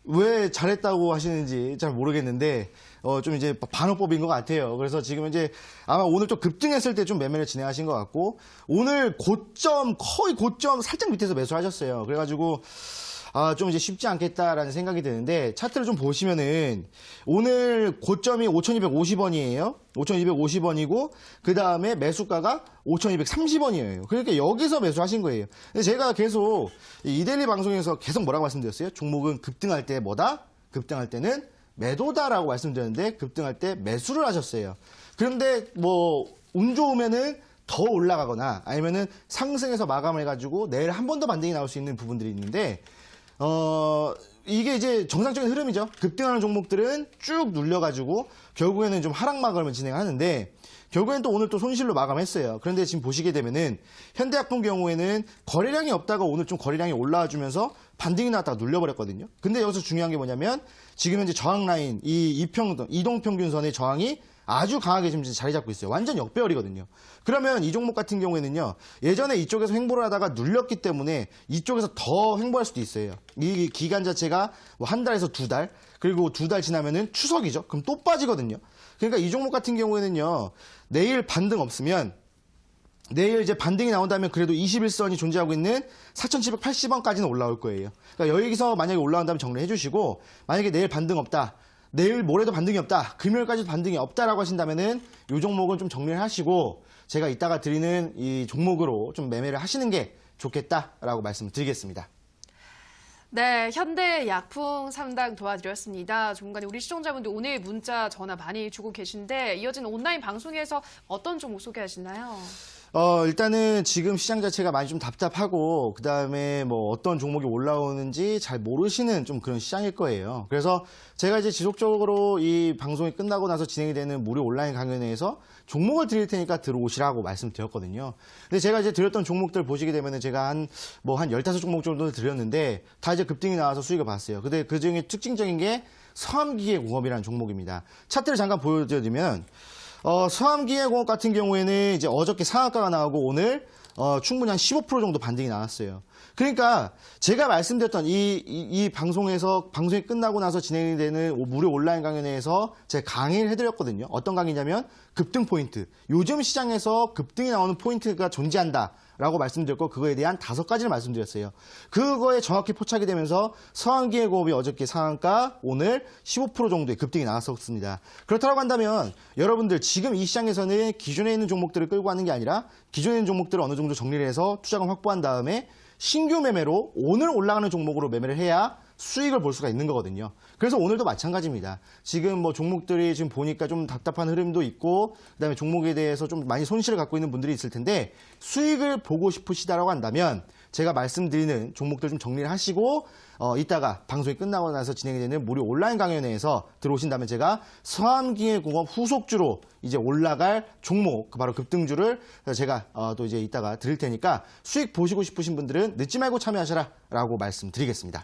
왜 잘했다고 하시는지 잘 모르겠는데, 좀 이제 반어법인 것 같아요. 그래서 지금 이제 아마 오늘 좀 급등했을 때 좀 매매를 진행하신 것 같고, 오늘 거의 고점 살짝 밑에서 매수를 하셨어요. 그래가지고, 좀 이제 쉽지 않겠다라는 생각이 드는데, 차트를 좀 보시면은, 오늘 고점이 5,250원이에요. 5,250원이고, 그 다음에 매수가가 5,230원이에요. 그러니까 여기서 매수하신 거예요. 근데 제가 계속, 이데일리 방송에서 계속 뭐라고 말씀드렸어요? 종목은 급등할 때 뭐다? 급등할 때는 매도다라고 말씀드렸는데, 급등할 때 매수를 하셨어요. 그런데 뭐, 운 좋으면은, 더 올라가거나, 아니면은 상승해서 마감을 해가지고, 내일 한 번 더 반등이 나올 수 있는 부분들이 있는데, 이게 이제 정상적인 흐름이죠. 급등하는 종목들은 쭉 눌려가지고 결국에는 좀 하락 마감을 진행하는데 결국에는 또 오늘 또 손실로 마감했어요. 그런데 지금 보시게 되면은 현대약품 경우에는 거래량이 없다가 오늘 좀 거래량이 올라와 주면서 반등이 나왔다가 눌려버렸거든요. 근데 여기서 중요한 게 뭐냐면 지금 현재 저항 라인, 이동평균선의 저항이 아주 강하게 지금 자리 잡고 있어요. 완전 역배열이거든요. 그러면 이 종목 같은 경우에는요, 예전에 이쪽에서 횡보를 하다가 눌렸기 때문에 이쪽에서 더 횡보할 수도 있어요. 이 기간 자체가 뭐 한 달에서 두 달, 그리고 두 달 지나면은 추석이죠. 그럼 또 빠지거든요. 그러니까 이 종목 같은 경우에는요, 내일 반등 없으면 내일 이제 반등이 나온다면 그래도 21선이 존재하고 있는 4,780원까지는 올라올 거예요. 그러니까 여기서 만약에 올라온다면 정리해 주시고, 만약에 내일 반등 없다. 내일 모레도 반등이 없다. 금요일까지도 반등이 없다라고 하신다면은 이 종목은 좀 정리를 하시고 제가 이따가 드리는 이 종목으로 좀 매매를 하시는 게 좋겠다라고 말씀드리겠습니다. 네, 현대약품 상담 도와드렸습니다. 전문가님, 우리 시청자분들 오늘 문자, 전화 많이 주고 계신데 이어지는 온라인 방송에서 어떤 종목 소개하시나요? 일단은 지금 시장 자체가 많이 좀 답답하고 그다음에 뭐 어떤 종목이 올라오는지 잘 모르시는 좀 그런 시장일 거예요. 그래서 제가 이제 지속적으로 이 방송이 끝나고 나서 진행이 되는 무료 온라인 강연회에서 종목을 드릴 테니까 들어오시라고 말씀드렸거든요. 근데 제가 이제 드렸던 종목들 보시게 되면은 제가 한 15종목 정도 드렸는데 다 이제 급등이 나와서 수익을 봤어요. 근데 그 중에 특징적인 게 서암기계공업이라는 종목입니다. 차트를 잠깐 보여드리면 서암기계공업 같은 경우에는 이제 어저께 상한가가 나오고 오늘 충분히 한 15% 정도 반등이 나왔어요. 그러니까 제가 말씀드렸던 이 방송이 끝나고 나서 진행이 되는 무료 온라인 강연회에서 제가 강의를 해드렸거든요. 어떤 강의냐면 급등 포인트. 요즘 시장에서 급등이 나오는 포인트가 존재한다. 라고 말씀드렸고 그거에 대한 5가지를 말씀드렸어요. 그거에 정확히 포착이 되면서 서한기계공업이 어저께 상한가 오늘 15% 정도의 급등이 나왔었습니다. 그렇다고 한다면 여러분들 지금 이 시장에서는 기존에 있는 종목들을 끌고 가는 게 아니라 기존에 있는 종목들을 어느 정도 정리를 해서 투자금 확보한 다음에 신규 매매로 오늘 올라가는 종목으로 매매를 해야 수익을 볼 수가 있는 거거든요. 그래서 오늘도 마찬가지입니다. 지금 뭐 종목들이 지금 보니까 좀 답답한 흐름도 있고 그다음에 종목에 대해서 좀 많이 손실을 갖고 있는 분들이 있을 텐데 수익을 보고 싶으시다라고 한다면 제가 말씀드리는 종목들 좀 정리를 하시고 이따가 방송이 끝나고 나서 진행이 되는 무료 온라인 강연회에서 들어오신다면 제가 서한기계공업 후속주로 이제 올라갈 종목, 바로 급등주를 제가 또 이제 이따가 드릴 테니까 수익 보시고 싶으신 분들은 늦지 말고 참여하셔라라고 말씀드리겠습니다.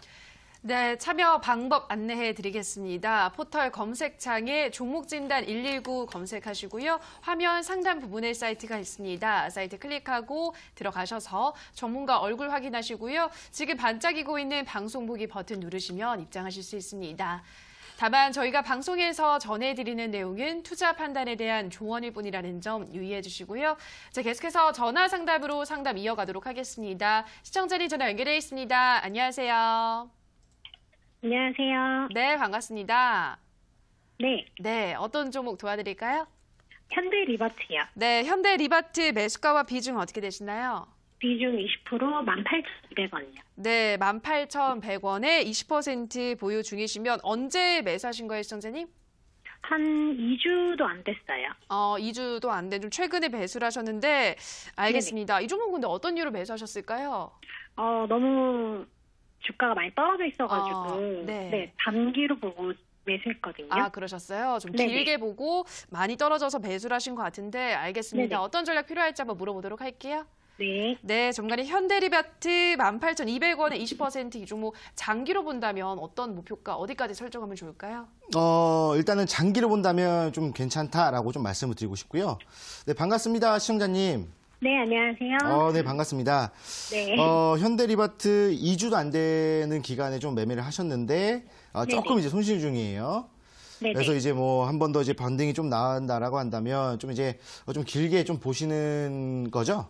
네, 참여 방법 안내해 드리겠습니다. 포털 검색창에 종목진단 119 검색하시고요. 화면 상단 부분에 사이트가 있습니다. 사이트 클릭하고 들어가셔서 전문가 얼굴 확인하시고요. 지금 반짝이고 있는 방송 보기 버튼 누르시면 입장하실 수 있습니다. 다만 저희가 방송에서 전해드리는 내용은 투자 판단에 대한 조언일 뿐이라는 점 유의해 주시고요. 자, 계속해서 전화 상담으로 상담 이어가도록 하겠습니다. 시청자님 전화 연결해 있습니다. 안녕하세요. 안녕하세요. 네, 반갑습니다. 네, 네, 어떤 종목 도와드릴까요? 현대리버트요. 네, 현대리바트 매수가와 비중 어떻게 되시나요? 비중 20% 18,200원이요. 네, 18,100원에 20% 보유 중이시면 언제 매수하신 거예요, 시청자님? 한 2주도 안 됐어요. 2주도 안 된 좀 최근에 매수를 하셨는데 알겠습니다. 이 종목 근데 어떤 이유로 매수하셨을까요? 너무 주가가 많이 떨어져 있어가지고 네. 단기로 보고 매수했거든요. 아, 그러셨어요? 좀 네네. 길게 보고 많이 떨어져서 매수를 하신 것 같은데 알겠습니다. 네네. 어떤 전략 필요할지 한번 물어보도록 할게요. 네. 네, 전문가님 현대리바트 18,200원에 20%이 종목 장기로 본다면 어떤 목표가 어디까지 설정하면 좋을까요? 일단은 장기로 본다면 좀 괜찮다라고 좀 말씀을 드리고 싶고요. 네, 반갑습니다, 시청자님. 네, 안녕하세요. 네, 반갑습니다. 네. 현대리바트 2주도 안 되는 기간에 좀 매매를 하셨는데, 조금 이제 손실 중이에요. 네네. 그래서 이제 뭐 한 번 더 이제 반등이 좀 나온다라고 한다면 좀 이제 좀 길게 좀 보시는 거죠?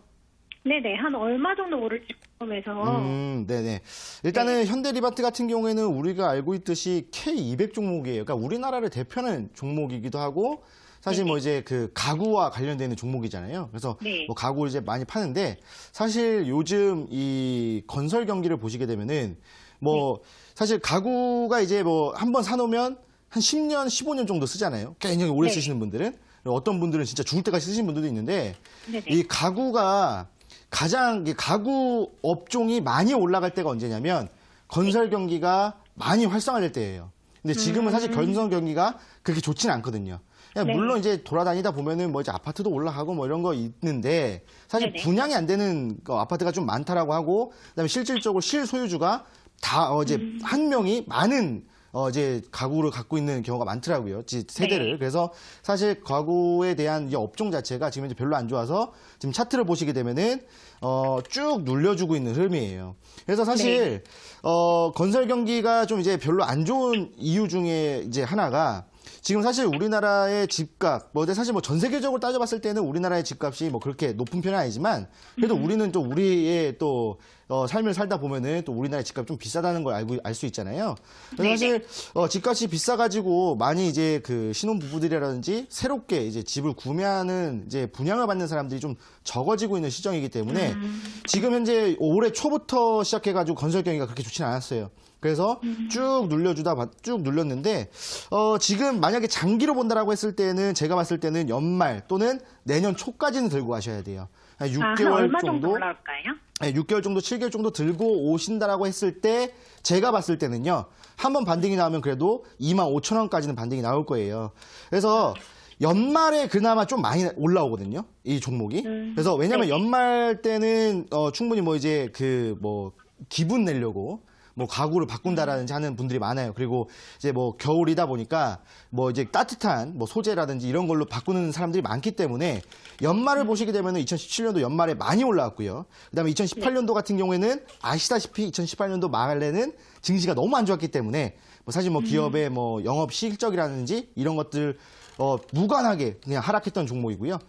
네네. 한 얼마 정도 오를지 궁금해서. 네네. 일단은 현대리바트 같은 경우에는 우리가 알고 있듯이 K200 종목이에요. 그러니까 우리나라를 대표하는 종목이기도 하고, 사실 뭐 이제 그 가구와 관련되는 종목이잖아요. 그래서 네. 뭐 가구를 이제 많이 파는데 사실 요즘 이 건설 경기를 보시게 되면은 뭐 사실 가구가 이제 뭐 한번 사놓으면 한 10년, 15년 정도 쓰잖아요. 굉장히 오래 네. 쓰시는 분들은. 어떤 분들은 진짜 죽을 때까지 쓰시는 분들도 있는데 네네. 이 가구가 가장 이 가구 업종이 많이 올라갈 때가 언제냐면 건설 경기가 많이 활성화될 때예요. 근데 지금은 사실 건설 경기가 그렇게 좋지는 않거든요. 그냥 네. 물론 이제 돌아다니다 보면은 뭐 이제 아파트도 올라가고 뭐 이런 거 있는데 사실 네네. 분양이 안 되는 아파트가 좀 많다라고 하고 그다음에 실질적으로 실소유주가 다 이제 한 명이 많은 이제 가구를 갖고 있는 경우가 많더라고요. 세대를. 네. 그래서 사실 가구에 대한 이 업종 자체가 지금 이제 별로 안 좋아서 지금 차트를 보시게 되면은 쭉 눌려주고 있는 흐름이에요. 그래서 사실 건설 경기가 좀 이제 별로 안 좋은 이유 중에 이제 하나가 지금 사실 우리나라의 집값, 사실 뭐 전 세계적으로 따져봤을 때는 우리나라의 집값이 뭐 그렇게 높은 편은 아니지만 그래도 우리는 또 우리의 또 삶을 살다 보면은 또 우리나라의 집값이 좀 비싸다는 걸 알 수 있잖아요. 그래서 사실 집값이 비싸가지고 많이 이제 그 신혼부부들이라든지 새롭게 이제 집을 구매하는 이제 분양을 받는 사람들이 좀 적어지고 있는 시점이기 때문에 지금 현재 올해 초부터 시작해가지고 건설 경기가 그렇게 좋지는 않았어요. 그래서 쭉 눌렸는데 지금 만약에 장기로 본다라고 했을 때는 제가 봤을 때는 연말 또는 내년 초까지는 들고 가셔야 돼요. 한 6개월 한 얼마 정도 올라올까요? 6개월 정도, 7개월 정도 들고 오신다라고 했을 때 제가 봤을 때는요. 한번 반등이 나오면 그래도 25,000원까지는 반등이 나올 거예요. 그래서 연말에 그나마 좀 많이 올라오거든요. 이 종목이. 그래서 왜냐면 연말 때는 충분히 뭐 이제 그 뭐 기분 내려고 뭐 가구를 바꾼다라든지 하는 분들이 많아요. 그리고 이제 뭐 겨울이다 보니까 뭐 이제 따뜻한 뭐 소재라든지 이런 걸로 바꾸는 사람들이 많기 때문에 연말을 보시게 되면 2017년도 연말에 많이 올라왔고요. 그다음에 2018년도 같은 경우에는 아시다시피 2018년도 말에는 증시가 너무 안 좋았기 때문에 뭐 사실 뭐 기업의 뭐 영업 실적이라든지 이런 것들 무관하게 그냥 하락했던 종목이고요.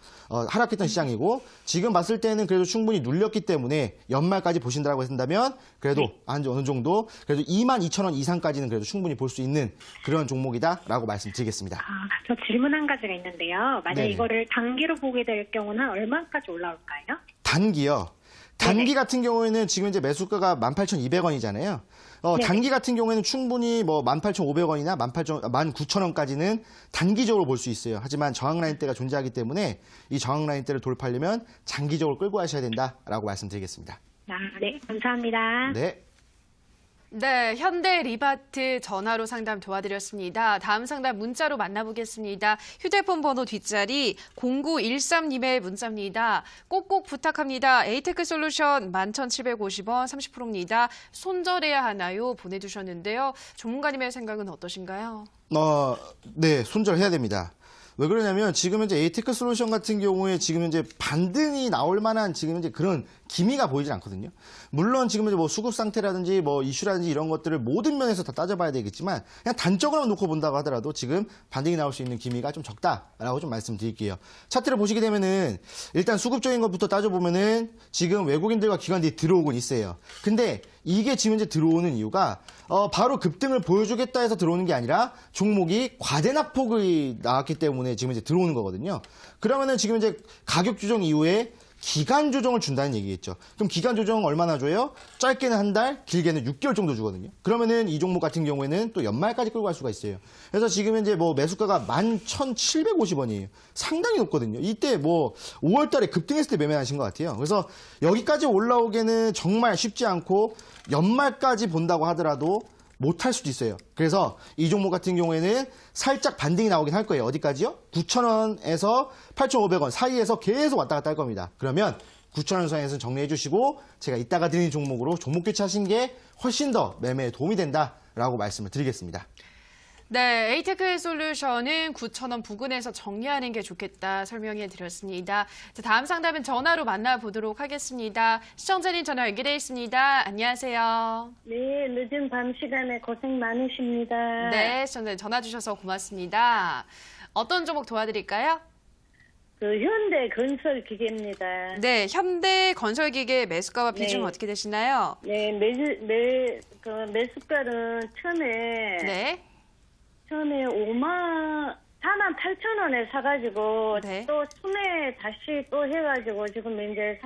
하락했던 시장이고 지금 봤을 때는 그래도 충분히 눌렸기 때문에 연말까지 보신다고 한다면 그래도 어느 정도 그래도 22,000원 이상까지는 그래도 충분히 볼 수 있는 그런 종목이다라고 말씀드리겠습니다. 저 질문 한 가지가 있는데요. 만약 네네. 이거를 단기로 보게 될 경우는 얼마까지 올라올까요? 단기요. 단기 네네. 같은 경우에는 지금 이제 매수가가 18,200원이잖아요. 단기 같은 경우에는 충분히 뭐 18,500원이나 19,000원까지는 단기적으로 볼 수 있어요. 하지만 저항 라인대가 존재하기 때문에 이 저항 라인대를 돌파하려면 장기적으로 끌고 가셔야 된다라고 말씀드리겠습니다. 네, 감사합니다. 네. 네, 현대 리바트 전화로 상담 도와드렸습니다. 다음 상담 문자로 만나보겠습니다. 휴대폰 번호 뒷자리 0913님의 문자입니다. 꼭꼭 부탁합니다. 에이테크 솔루션 11,750원 30%입니다. 손절해야 하나요? 보내주셨는데요. 전문가님의 생각은 어떠신가요? 네, 손절해야 됩니다. 왜 그러냐면 지금 현재 에이테크 솔루션 같은 경우에 지금 현재 반등이 나올 만한 지금 현재 그런 기미가 보이질 않거든요. 물론 지금 현재 뭐 수급 상태라든지 뭐 이슈라든지 이런 것들을 모든 면에서 다 따져봐야 되겠지만 그냥 단적으로 놓고 본다고 하더라도 지금 반등이 나올 수 있는 기미가 좀 적다라고 좀 말씀드릴게요. 차트를 보시게 되면은 일단 수급적인 것부터 따져보면은 지금 외국인들과 기관들이 들어오곤 있어요. 근데 이게 지금 현재 들어오는 이유가 바로 급등을 보여주겠다 해서 들어오는 게 아니라 종목이 과대낙폭이 나왔기 때문에 지금 이제 들어오는 거거든요. 그러면은 지금 이제 가격 조정 이후에 기간 조정을 준다는 얘기겠죠. 그럼 기간 조정 얼마나 줘요? 짧게는 한 달, 길게는 6개월 정도 주거든요. 그러면은 이 종목 같은 경우에는 또 연말까지 끌고 갈 수가 있어요. 그래서 지금 현재 뭐 매수가가 11,750원이에요. 상당히 높거든요. 이때 뭐 5월 달에 급등했을 때 매매하신 것 같아요. 그래서 여기까지 올라오기는 정말 쉽지 않고 연말까지 본다고 하더라도 못할 수도 있어요. 그래서 이 종목 같은 경우에는 살짝 반등이 나오긴 할 거예요. 어디까지요? 9,000원에서 8,500원 사이에서 계속 왔다 갔다 할 겁니다. 그러면 9,000원 선에서 정리해 주시고 제가 이따가 드리는 종목으로 종목 교체하신 게 훨씬 더 매매에 도움이 된다라고 말씀을 드리겠습니다. 네, 에이테크 솔루션은 9,000원 부근에서 정리하는 게 좋겠다 설명해 드렸습니다. 자, 다음 상담은 전화로 만나보도록 하겠습니다. 시청자님 전화 연결돼 있습니다. 안녕하세요. 네, 늦은 밤 시간에 고생 많으십니다. 네, 시청자님 전화 주셔서 고맙습니다. 어떤 종목 도와드릴까요? 현대 건설 기계입니다. 네, 현대 건설기계 매수가와 비중은 네. 어떻게 되시나요? 네, 매수가는 처음에 네. 48,000원에 사가지고 네. 또 순회 다시 또 해가지고 지금 이제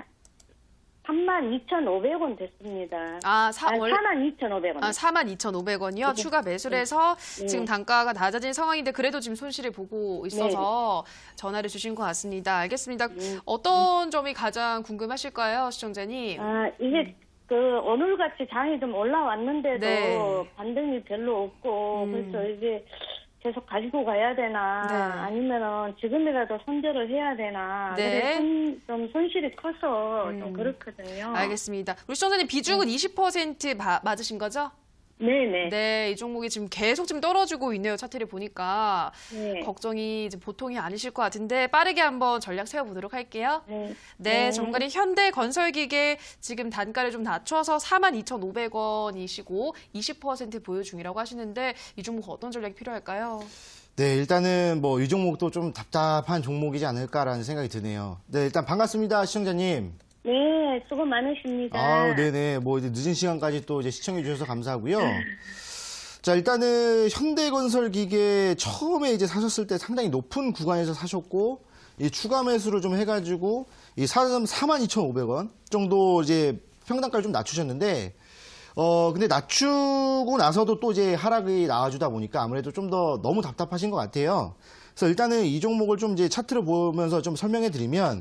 32,500원 됐습니다. 42,500원. 42,500원이요. 추가 매수를 해서 지금 단가가 낮아진 상황인데 그래도 지금 손실을 보고 있어서 전화를 주신 것 같습니다. 알겠습니다. 어떤 점이 가장 궁금하실까요, 시청자님? 이게 오늘같이 장이 좀 올라왔는데도 네. 반등이 별로 없고 그래서 이게 계속 가지고 가야 되나 네. 아니면은 지금이라도 손절을 해야 되나 네. 좀 손실이 커서 좀 그렇거든요. 알겠습니다. 우리 시청자님 비중은 20% 맞으신 거죠? 네네. 네, 이 종목이 지금 계속 지금 떨어지고 있네요. 차트를 보니까 네. 걱정이 이제 보통이 아니실 것 같은데 빠르게 한번 전략 세워보도록 할게요. 네. 네, 전문가님 현대건설기계 지금 단가를 좀 낮춰서 42,500원이시고 20% 보유 중이라고 하시는데 이 종목 어떤 전략이 필요할까요? 네, 일단은 뭐 이 종목도 좀 답답한 종목이지 않을까라는 생각이 드네요. 네, 일단 반갑습니다, 시청자님. 네, 수고 많으십니다. 아우, 네네. 뭐 이제 늦은 시간까지 또 이제 시청해 주셔서 감사하고요. 자, 일단은 현대건설기계 처음에 이제 사셨을 때 상당히 높은 구간에서 사셨고, 이 추가 매수를 좀 해가지고, 이 42,500원 정도 이제 평단가를 좀 낮추셨는데, 근데 낮추고 나서도 또 이제 하락이 나와주다 보니까 아무래도 좀 더 너무 답답하신 것 같아요. 그래서 일단은 이 종목을 좀 이제 차트를 보면서 좀 설명해 드리면,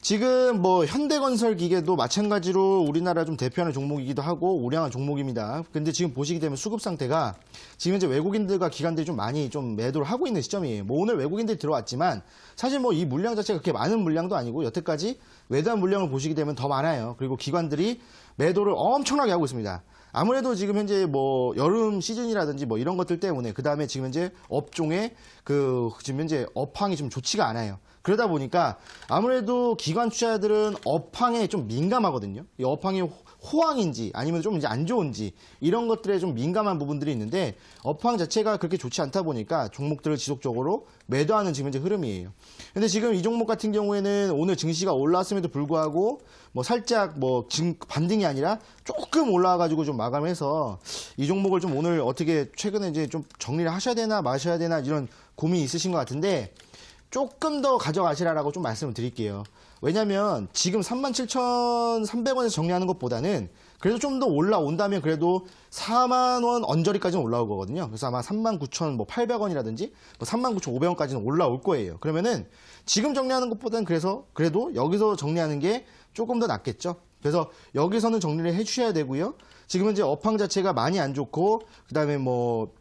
지금 뭐 현대건설 기계도 마찬가지로 우리나라 좀 대표하는 종목이기도 하고 우량한 종목입니다. 근데 지금 보시게 되면 수급 상태가 지금 이제 외국인들과 기관들이 좀 많이 좀 매도를 하고 있는 시점이에요. 뭐 오늘 외국인들이 들어왔지만 사실 뭐 이 물량 자체가 그렇게 많은 물량도 아니고 여태까지 매도한 물량을 보시게 되면 더 많아요. 그리고 기관들이 매도를 엄청나게 하고 있습니다. 아무래도 지금 현재 뭐 여름 시즌이라든지 뭐 이런 것들 때문에 그 다음에 지금 현재 업종의 지금 현재 업황이 좀 좋지가 않아요. 그러다 보니까 아무래도 기관 투자자들은 업황에 좀 민감하거든요. 이 업황이 호황인지 아니면 좀 이제 안 좋은지 이런 것들에 좀 민감한 부분들이 있는데 업황 자체가 그렇게 좋지 않다 보니까 종목들을 지속적으로 매도하는 지금 현재 흐름이에요. 근데 지금 이 종목 같은 경우에는 오늘 증시가 올라왔음에도 불구하고 뭐 살짝 뭐 지금 반등이 아니라 조금 올라와가지고 좀 마감해서 이 종목을 좀 오늘 어떻게 최근에 이제 좀 정리를 하셔야 되나 마셔야 되나 이런 고민이 있으신 것 같은데 조금 더 가져가시라라고 좀 말씀을 드릴게요. 왜냐면 지금 37,300원에서 정리하는 것보다는 그래도 좀 더 올라온다면 그래도 4만 원 언저리까지는 올라올 거거든요. 그래서 아마 39,800원이라든지 뭐 39,500원까지는 올라올 거예요. 그러면은 지금 정리하는 것보다는 그래도 여기서 정리하는 게 조금 더 낫겠죠. 그래서 여기서는 정리를 해 주셔야 되고요. 지금 현재 업황 자체가 많이 안 좋고 그다음에 뭐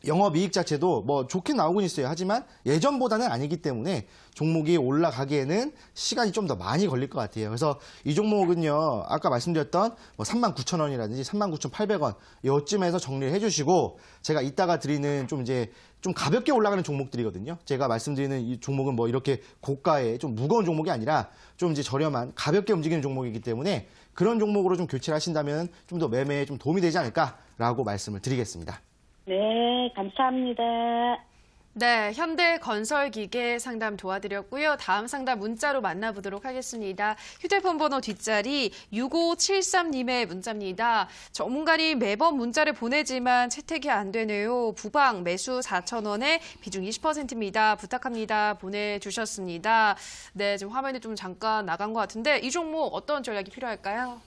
영업이익 자체도 뭐 좋게 나오곤 있어요. 하지만 예전보다는 아니기 때문에 종목이 올라가기에는 시간이 좀 더 많이 걸릴 것 같아요. 그래서 이 종목은요, 아까 말씀드렸던 뭐 39,000원이라든지 39,800원 요쯤에서 정리를 해주시고 제가 이따가 드리는 좀 이제 좀 가볍게 올라가는 종목들이거든요. 제가 말씀드리는 이 종목은 뭐 이렇게 고가의 좀 무거운 종목이 아니라 좀 이제 저렴한 가볍게 움직이는 종목이기 때문에 그런 종목으로 좀 교체를 하신다면 좀 더 매매에 좀 도움이 되지 않을까라고 말씀을 드리겠습니다. 네, 감사합니다. 네, 현대건설기계 상담 도와드렸고요. 다음 상담 문자로 만나보도록 하겠습니다. 휴대폰 번호 뒷자리 6573님의 문자입니다. 전문가님 매번 문자를 보내지만 채택이 안 되네요. 부방 매수 4,000원에 비중 20%입니다. 부탁합니다. 보내주셨습니다. 네, 지금 화면이 좀 잠깐 나간 것 같은데 이 종목 어떤 전략이 필요할까요?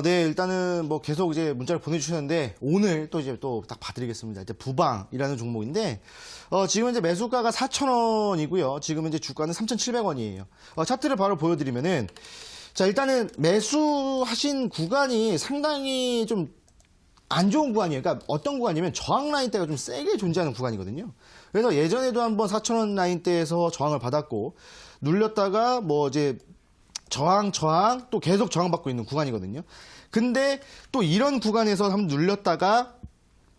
네, 일단은 뭐 계속 이제 문자를 보내주셨는데 오늘 또 이제 또 딱 봐드리겠습니다. 이제 부방이라는 종목인데 지금 이제 매수가가 4,000원이고요. 지금 이제 주가는 3,700원이에요. 차트를 바로 보여드리면은 자 일단은 매수하신 구간이 상당히 좀 안 좋은 구간이에요. 그러니까 어떤 구간이냐면 저항 라인대가 좀 세게 존재하는 구간이거든요. 그래서 예전에도 한번 4,000원 라인대에서 저항을 받았고 눌렸다가 뭐 이제 저항 또 계속 저항받고 있는 구간이거든요. 근데 또 이런 구간에서 한번 눌렸다가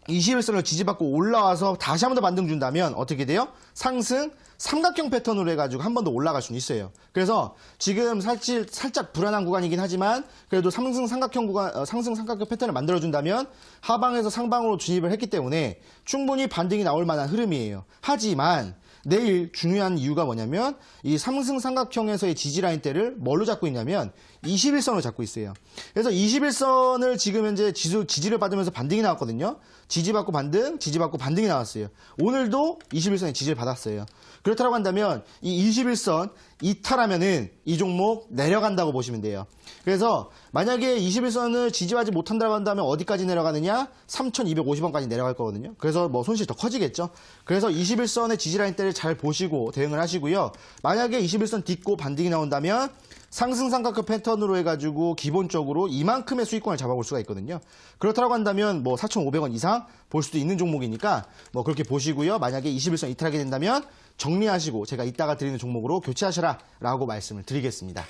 21선을 지지받고 올라와서 다시 한 번 더 반등 준다면 어떻게 돼요? 상승 삼각형 패턴으로 해가지고 한 번 더 올라갈 수는 있어요. 그래서 지금 살짝 불안한 구간이긴 하지만 그래도 상승 삼각형 패턴을 만들어준다면 하방에서 상방으로 진입을 했기 때문에 충분히 반등이 나올 만한 흐름이에요. 하지만 내일 중요한 이유가 뭐냐면 이 상승 삼각형에서의 지지 라인대를 뭘로 잡고 있냐면 21선으로 잡고 있어요. 그래서 21선을 지금 현재 지지를 받으면서 반등이 나왔거든요. 지지받고 반등이 나왔어요. 오늘도 21선에 지지를 받았어요. 그렇다고 한다면 이 21선 이탈하면은 이 종목 내려간다고 보시면 돼요. 그래서 만약에 21선을 지지하지 못한다고 한다면 어디까지 내려가느냐? 3,250원까지 내려갈 거거든요. 그래서 뭐 손실이 더 커지겠죠. 그래서 21선의 지지 라인대를 잘 보시고 대응을 하시고요. 만약에 21선 딛고 반등이 나온다면 상승 삼각형 패턴으로 해가지고 기본적으로 이만큼의 수익권을 잡아볼 수가 있거든요. 그렇다고 한다면 뭐 4,500원 이상 볼 수도 있는 종목이니까 뭐 그렇게 보시고요. 만약에 21선 이탈하게 된다면 정리하시고 제가 이따가 드리는 종목으로 교체하시라라고 말씀을 드리겠습니다.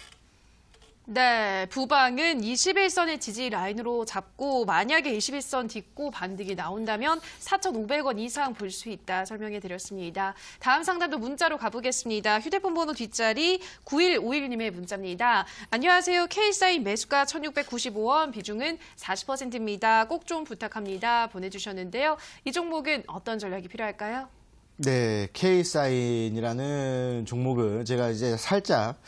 네, 부방은 21선의 지지 라인으로 잡고 만약에 21선 딛고 반등이 나온다면 4,500원 이상 볼 수 있다 설명해 드렸습니다. 다음 상담도 문자로 가보겠습니다. 휴대폰 번호 뒷자리 9151님의 문자입니다. 안녕하세요. K사인 매수가 1,695원, 비중은 40%입니다. 꼭 좀 부탁합니다. 보내주셨는데요. 이 종목은 어떤 전략이 필요할까요? 네, K사인이라는 종목을 제가 이제 살짝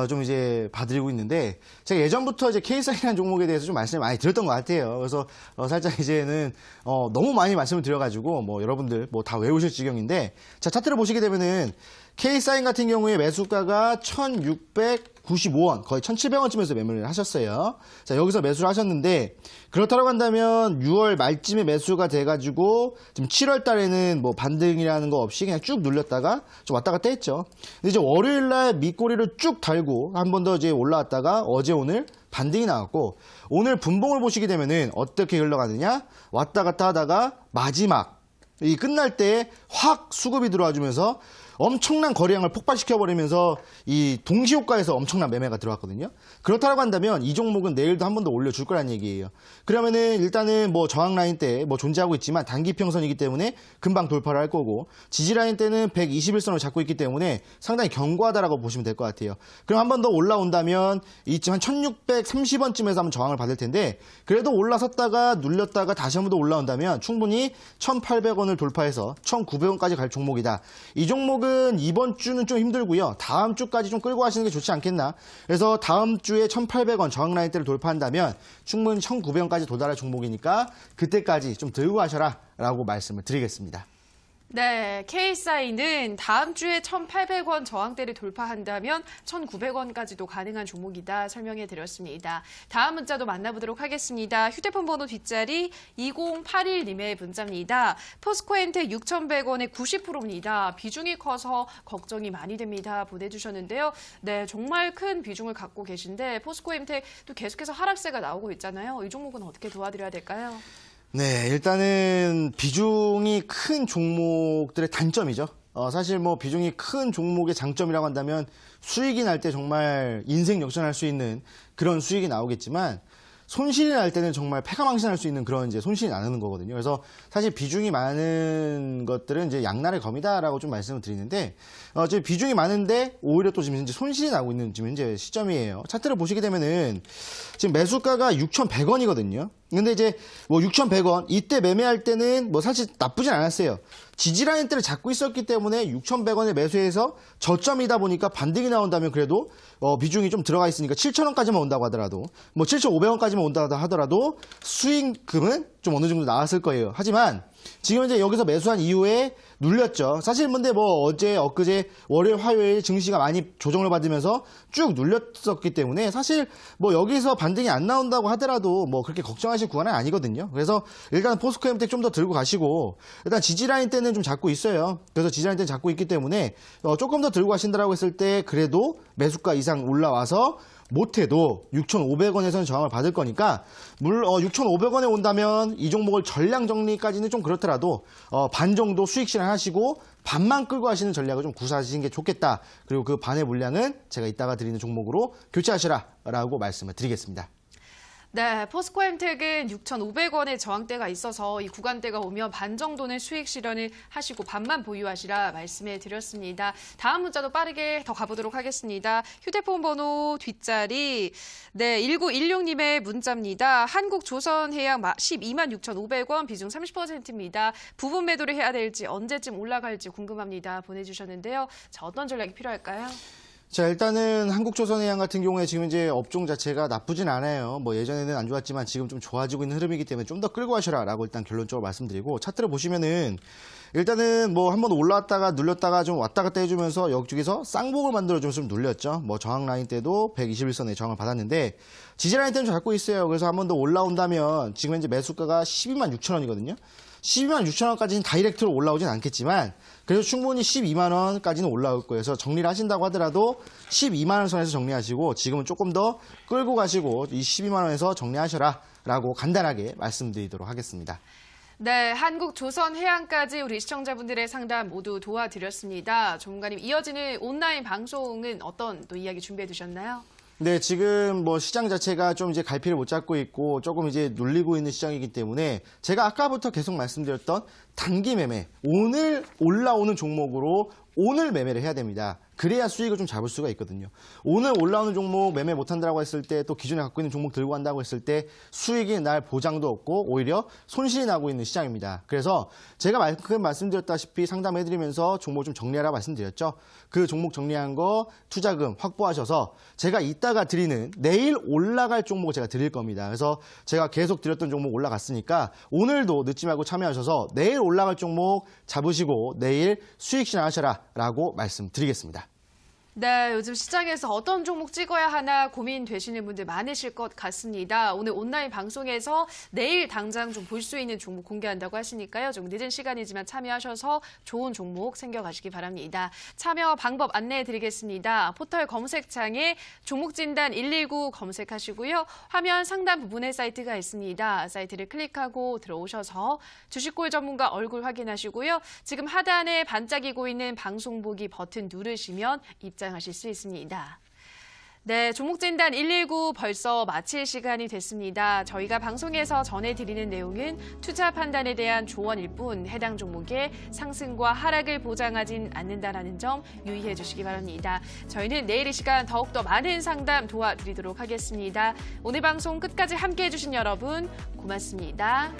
좀 이제 봐드리고 있는데 제가 예전부터 이제 K사인이라는 종목에 대해서 좀 말씀을 많이 드렸던 것 같아요. 그래서 살짝 이제는 너무 많이 말씀을 드려가지고 뭐 여러분들 뭐 다 외우실 지경인데 자 차트를 보시게 되면은 K사인 같은 경우에 매수가가 1,695원 거의 1,700원쯤에서 매매를 하셨어요. 자 여기서 매수를 하셨는데 그렇다고 한다면 6월 말쯤에 매수가 돼가지고 지금 7월 달에는 뭐 반등이라는 거 없이 그냥 쭉 눌렸다가 좀 왔다 갔다 했죠. 근데 이제 월요일 날 밑꼬리를 쭉 달고 한 번 더 이제 올라왔다가 어제 오늘 반등이 나왔고 오늘 분봉을 보시게 되면은 어떻게 흘러가느냐 왔다 갔다 하다가 마지막 이 끝날 때 확 수급이 들어와 주면서 엄청난 거래량을 폭발시켜버리면서 이 동시효과에서 엄청난 매매가 들어왔거든요. 그렇다고 한다면 이 종목은 내일도 한 번 더 올려줄 거란 얘기예요. 그러면은 일단은 뭐 저항 라인 때 뭐 존재하고 있지만 단기 평선이기 때문에 금방 돌파를 할 거고 지지 라인 때는 121선을 잡고 있기 때문에 상당히 견고하다라고 보시면 될 것 같아요. 그럼 한 번 더 올라온다면 이쯤 한 1630원쯤에서 한번 저항을 받을 텐데 그래도 올라섰다가 눌렸다가 다시 한 번 더 올라온다면 충분히 1800원을 돌파해서 1900원까지 갈 종목이다. 이 종목은 이번 주는 좀 힘들고요. 다음 주까지 좀 끌고 가시는 게 좋지 않겠나. 그래서 다음 주에 1800원 저항 라인 대를 돌파한다면 충분히 1900원까지 도달할 종목이니까 그때까지 좀 들고 가셔라 라고 말씀을 드리겠습니다. 네, K사인은 다음 주에 1,800원 저항대를 돌파한다면 1,900원까지도 가능한 종목이다 설명해 드렸습니다. 다음 문자도 만나보도록 하겠습니다. 휴대폰 번호 뒷자리 2081님의 문자입니다. 포스코엔텍 6,100원에 90%입니다. 비중이 커서 걱정이 많이 됩니다. 보내주셨는데요. 네, 정말 큰 비중을 갖고 계신데 포스코엔텍 또 계속해서 하락세가 나오고 있잖아요. 이 종목은 어떻게 도와드려야 될까요? 네, 일단은 비중이 큰 종목들의 단점이죠. 사실 뭐 비중이 큰 종목의 장점이라고 한다면 수익이 날 때 정말 인생 역전할 수 있는 그런 수익이 나오겠지만 손실이 날 때는 정말 패가망신할 수 있는 그런 이제 손실이 나는 거거든요. 그래서 사실 비중이 많은 것들은 이제 양날의 검이다라고 좀 말씀을 드리는데, 지금 비중이 많은데 오히려 또 지금 이제 손실이 나고 있는 지금 현재 시점이에요. 차트를 보시게 되면은 지금 매수가가 6,100원이거든요. 근데 이제 뭐 6,100원 이때 매매할 때는 뭐 사실 나쁘진 않았어요. 지지라인 때를 잡고 있었기 때문에 6,100원에 매수해서 저점이다 보니까 반등이 나온다면 그래도 비중이 좀 들어가 있으니까 7,000원까지만 온다고 하더라도 뭐 7,500원까지만 온다고 하더라도 수익금은 좀 어느 정도 나왔을 거예요. 하지만 지금 이제 여기서 매수한 이후에 눌렸죠. 사실 근데 뭐 어제 엊그제 월요일 화요일 증시가 많이 조정을 받으면서 쭉 눌렸었기 때문에 사실 뭐 여기서 반등이 안 나온다고 하더라도 뭐 그렇게 걱정하실 구간은 아니거든요. 그래서 일단 포스코엠텍 좀 더 들고 가시고 일단 지지라인 때는 좀 잡고 있어요. 그래서 지지라인 때는 잡고 있기 때문에 조금 더 들고 가신다라고 했을 때 그래도 매수가 이상 올라와서 못해도 6,500원에서는 저항을 받을 거니까 물론 6,500원에 온다면 이 종목을 전량 정리까지는 좀 그렇더라도 반 정도 수익 실현하시고 반만 끌고 하시는 전략을 좀 구사하시는 게 좋겠다. 그리고 그 반의 물량은 제가 이따가 드리는 종목으로 교체하시라라고 말씀을 드리겠습니다. 네, 포스코엠텍은 6,500원의 저항대가 있어서 이 구간대가 오면 반 정도는 수익 실현을 하시고 반만 보유하시라 말씀해 드렸습니다. 다음 문자도 빠르게 더 가보도록 하겠습니다. 휴대폰 번호 뒷자리 1916님의 문자입니다. 한국조선해양 126,500원 비중 30%입니다. 부분 매도를 해야 될지 언제쯤 올라갈지 궁금합니다. 보내주셨는데요. 자, 어떤 전략이 필요할까요? 자, 일단은 한국조선해양 같은 경우에 지금 이제 업종 자체가 나쁘진 않아요. 뭐 예전에는 안 좋았지만 지금 좀 좋아지고 있는 흐름이기 때문에 좀 더 끌고 가셔라라고 일단 결론적으로 말씀드리고 차트를 보시면은 일단은 뭐 한번 올라왔다가 눌렸다가 좀 왔다 갔다 해주면서 여기저기서 쌍봉을 만들어주면서 좀 눌렸죠. 뭐 저항 라인 때도 121선에 저항을 받았는데 지지 라인 때는 좀 잡고 있어요. 그래서 한 번 더 올라온다면 지금 현재 매수가가 126,000원이거든요. 126,000원까지는 다이렉트로 올라오진 않겠지만 그래서 충분히 120,000원까지는 올라올 거예요. 그래서 정리를 하신다고 하더라도 120,000원 선에서 정리하시고 지금은 조금 더 끌고 가시고 이 120,000원에서 정리하셔라 라고 간단하게 말씀드리도록 하겠습니다. 네, 한국조선해양까지 우리 시청자분들의 상담 모두 도와드렸습니다. 전문가님, 이어지는 온라인 방송은 어떤 또 이야기 준비해 두셨나요? 네, 지금 뭐 시장 자체가 좀 이제 갈피를 못 잡고 있고 조금 이제 눌리고 있는 시장이기 때문에 제가 아까부터 계속 말씀드렸던 단기 매매, 오늘 올라오는 종목으로 오늘 매매를 해야 됩니다. 그래야 수익을 좀 잡을 수가 있거든요. 오늘 올라오는 종목 매매 못한다고 했을 때 또 기존에 갖고 있는 종목 들고 간다고 했을 때 수익이 날 보장도 없고 오히려 손실이 나고 있는 시장입니다. 그래서 제가 말씀드렸다시피 상담해드리면서 종목 좀 정리하라 말씀드렸죠. 그 종목 정리한 거 투자금 확보하셔서 제가 이따가 드리는 내일 올라갈 종목을 제가 드릴 겁니다. 그래서 제가 계속 드렸던 종목 올라갔으니까 오늘도 늦지 말고 참여하셔서 내일 올라갈 종목 잡으시고 내일 수익 실현하셔라 라고 말씀드리겠습니다. 네, 요즘 시장에서 어떤 종목 찍어야 하나 고민되시는 분들 많으실 것 같습니다. 오늘 온라인 방송에서 내일 당장 좀 볼 수 있는 종목 공개한다고 하시니까요. 좀 늦은 시간이지만 참여하셔서 좋은 종목 챙겨가시기 바랍니다. 참여 방법 안내해 드리겠습니다. 포털 검색창에 종목진단 119 검색하시고요. 화면 상단 부분에 사이트가 있습니다. 사이트를 클릭하고 들어오셔서 주식골 전문가 얼굴 확인하시고요. 지금 하단에 반짝이고 있는 방송 보기 버튼 누르시면 입장하실 수 있습니다. 네, 종목진단 119 벌써 마칠 시간이 됐습니다. 저희가 방송에서 전해드리는 내용은 투자 판단에 대한 조언일 뿐 해당 종목의 상승과 하락을 보장하진 않는다는 점 유의해 주시기 바랍니다. 저희는 내일 이 시간 더욱더 많은 상담 도와드리도록 하겠습니다. 오늘 방송 끝까지 함께해 주신 여러분 고맙습니다.